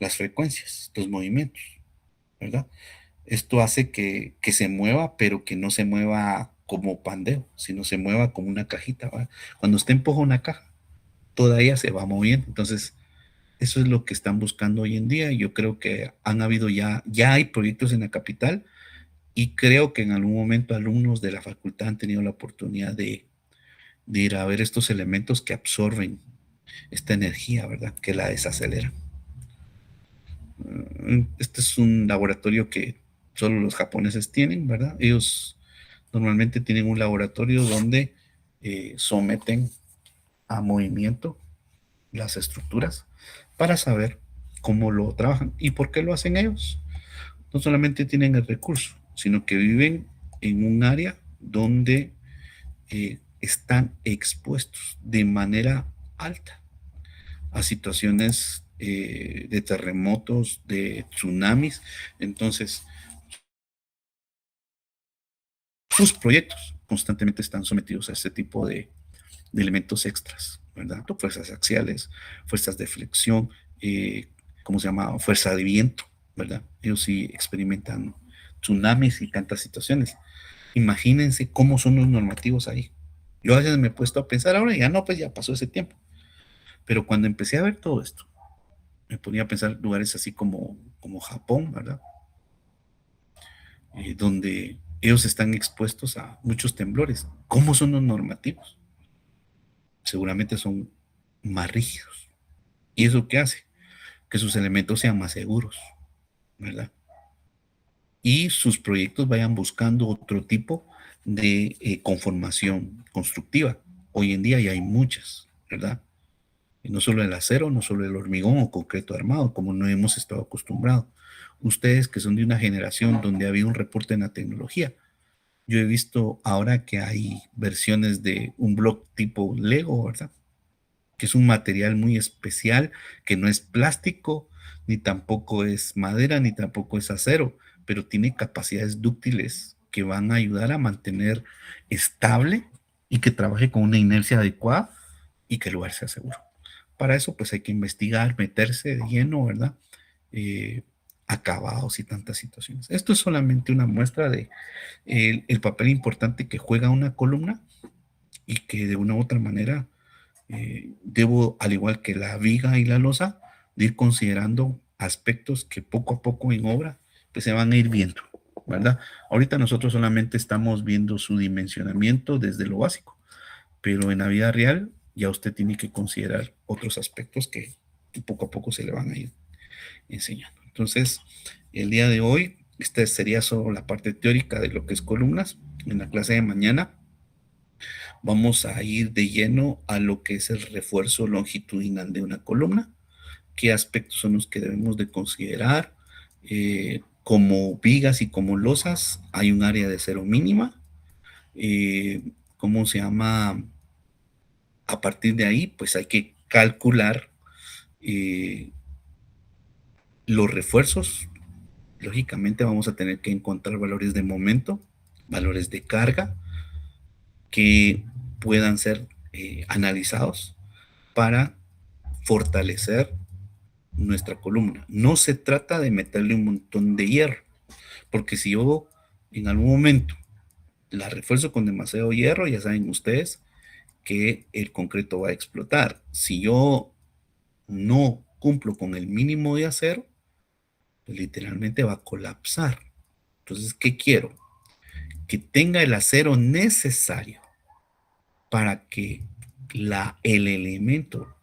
las frecuencias, los movimientos, ¿verdad? Esto hace que se mueva, pero que no se mueva como pandeo, sino se mueva como una cajita, ¿verdad? Cuando usted empuja una caja, toda ella se va moviendo. Entonces, eso es lo que están buscando hoy en día. Yo creo que han habido ya hay proyectos en la capital y creo que en algún momento alumnos de la facultad han tenido la oportunidad de ir a ver estos elementos que absorben esta energía, ¿verdad? Que la desacelera. Este es un laboratorio que solo los japoneses tienen, ¿verdad? Ellos normalmente tienen un laboratorio donde someten a movimiento las estructuras para saber cómo lo trabajan y por qué lo hacen ellos. No solamente tienen el recurso, sino que viven en un área donde están expuestos de manera alta a situaciones de terremotos, de tsunamis. Entonces, sus proyectos constantemente están sometidos a este tipo de elementos extras, ¿verdad? Fuerzas axiales, fuerzas de flexión, ¿cómo se llama? Fuerza de viento, ¿verdad? Ellos sí experimentan tsunamis y tantas situaciones. Imagínense cómo son los normativos ahí. Yo a veces me he puesto a pensar, ahora ya no, pues ya pasó ese tiempo. Pero cuando empecé a ver todo esto, me ponía a pensar lugares así como Japón, ¿verdad? Donde ellos están expuestos a muchos temblores. ¿Cómo son los normativos? Seguramente son más rígidos. ¿Y eso qué hace? Que sus elementos sean más seguros, ¿verdad? Y sus proyectos vayan buscando otro tipo de conformación constructiva. Hoy en día ya hay muchas, ¿verdad? Y no solo el acero, no solo el hormigón o concreto armado, como no hemos estado acostumbrados. ustedes que son de una generación donde había un reporte en la tecnología. Yo he visto ahora que hay versiones de un blog tipo Lego, ¿verdad? Que es un material muy especial, que no es plástico, ni tampoco es madera, ni tampoco es acero, pero tiene capacidades dúctiles que van a ayudar a mantener estable y que trabaje con una inercia adecuada y que el lugar sea seguro. Para eso, pues hay que investigar, meterse de lleno, ¿verdad? Acabados y tantas situaciones. Esto es solamente una muestra de el papel importante que juega una columna y que de una u otra manera debo, al igual que la viga y la losa, de ir considerando aspectos que poco a poco en obra pues se van a ir viendo, ¿verdad? Ahorita nosotros solamente estamos viendo su dimensionamiento desde lo básico, pero en la vida real ya usted tiene que considerar otros aspectos que poco a poco se le van a ir enseñando. Entonces, el día de hoy, esta sería solo la parte teórica de lo que es columnas. En la clase de mañana vamos a ir de lleno a lo que es el refuerzo longitudinal de una columna, qué aspectos son los que debemos de considerar. Como vigas y como losas hay un área de cero mínima. ¿Cómo se llama? A partir de ahí, pues hay que calcular los refuerzos. Lógicamente vamos a tener que encontrar valores de momento, valores de carga, que puedan ser analizados para fortalecer nuestra columna. No se trata de meterle un montón de hierro, porque si yo en algún momento la refuerzo con demasiado hierro, ya saben ustedes que el concreto va a explotar. Si yo no cumplo con el mínimo de acero, pues literalmente va a colapsar. Entonces, ¿qué quiero? Que tenga el acero necesario para que el elemento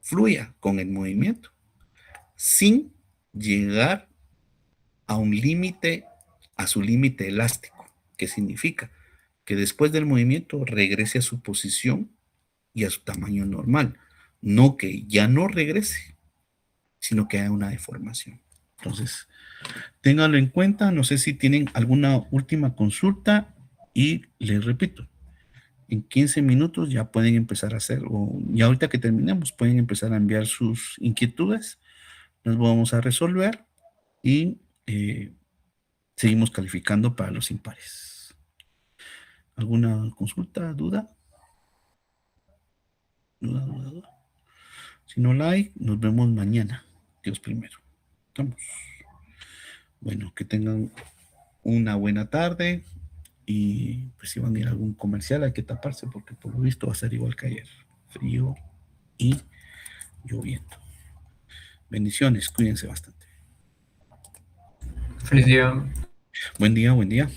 fluya con el movimiento sin llegar a un límite, a su límite elástico. ¿Qué significa? Que después del movimiento regrese a su posición y a su tamaño normal. No que ya no regrese, sino que haya una deformación. Entonces, ténganlo en cuenta. No sé si tienen alguna última consulta y les repito, en 15 minutos ya pueden empezar a hacer, o ya ahorita que terminemos, pueden empezar a enviar sus inquietudes, las vamos a resolver y seguimos calificando para los impares. ¿Alguna consulta, duda? ¿Duda? Si no la hay, nos vemos mañana. Dios primero. Vamos. Bueno, que tengan una buena tarde y pues si van a ir a algún comercial hay que taparse porque por lo visto va a ser igual que ayer. Frío y lloviendo. Bendiciones, cuídense bastante. Feliz día. Buen día, buen día.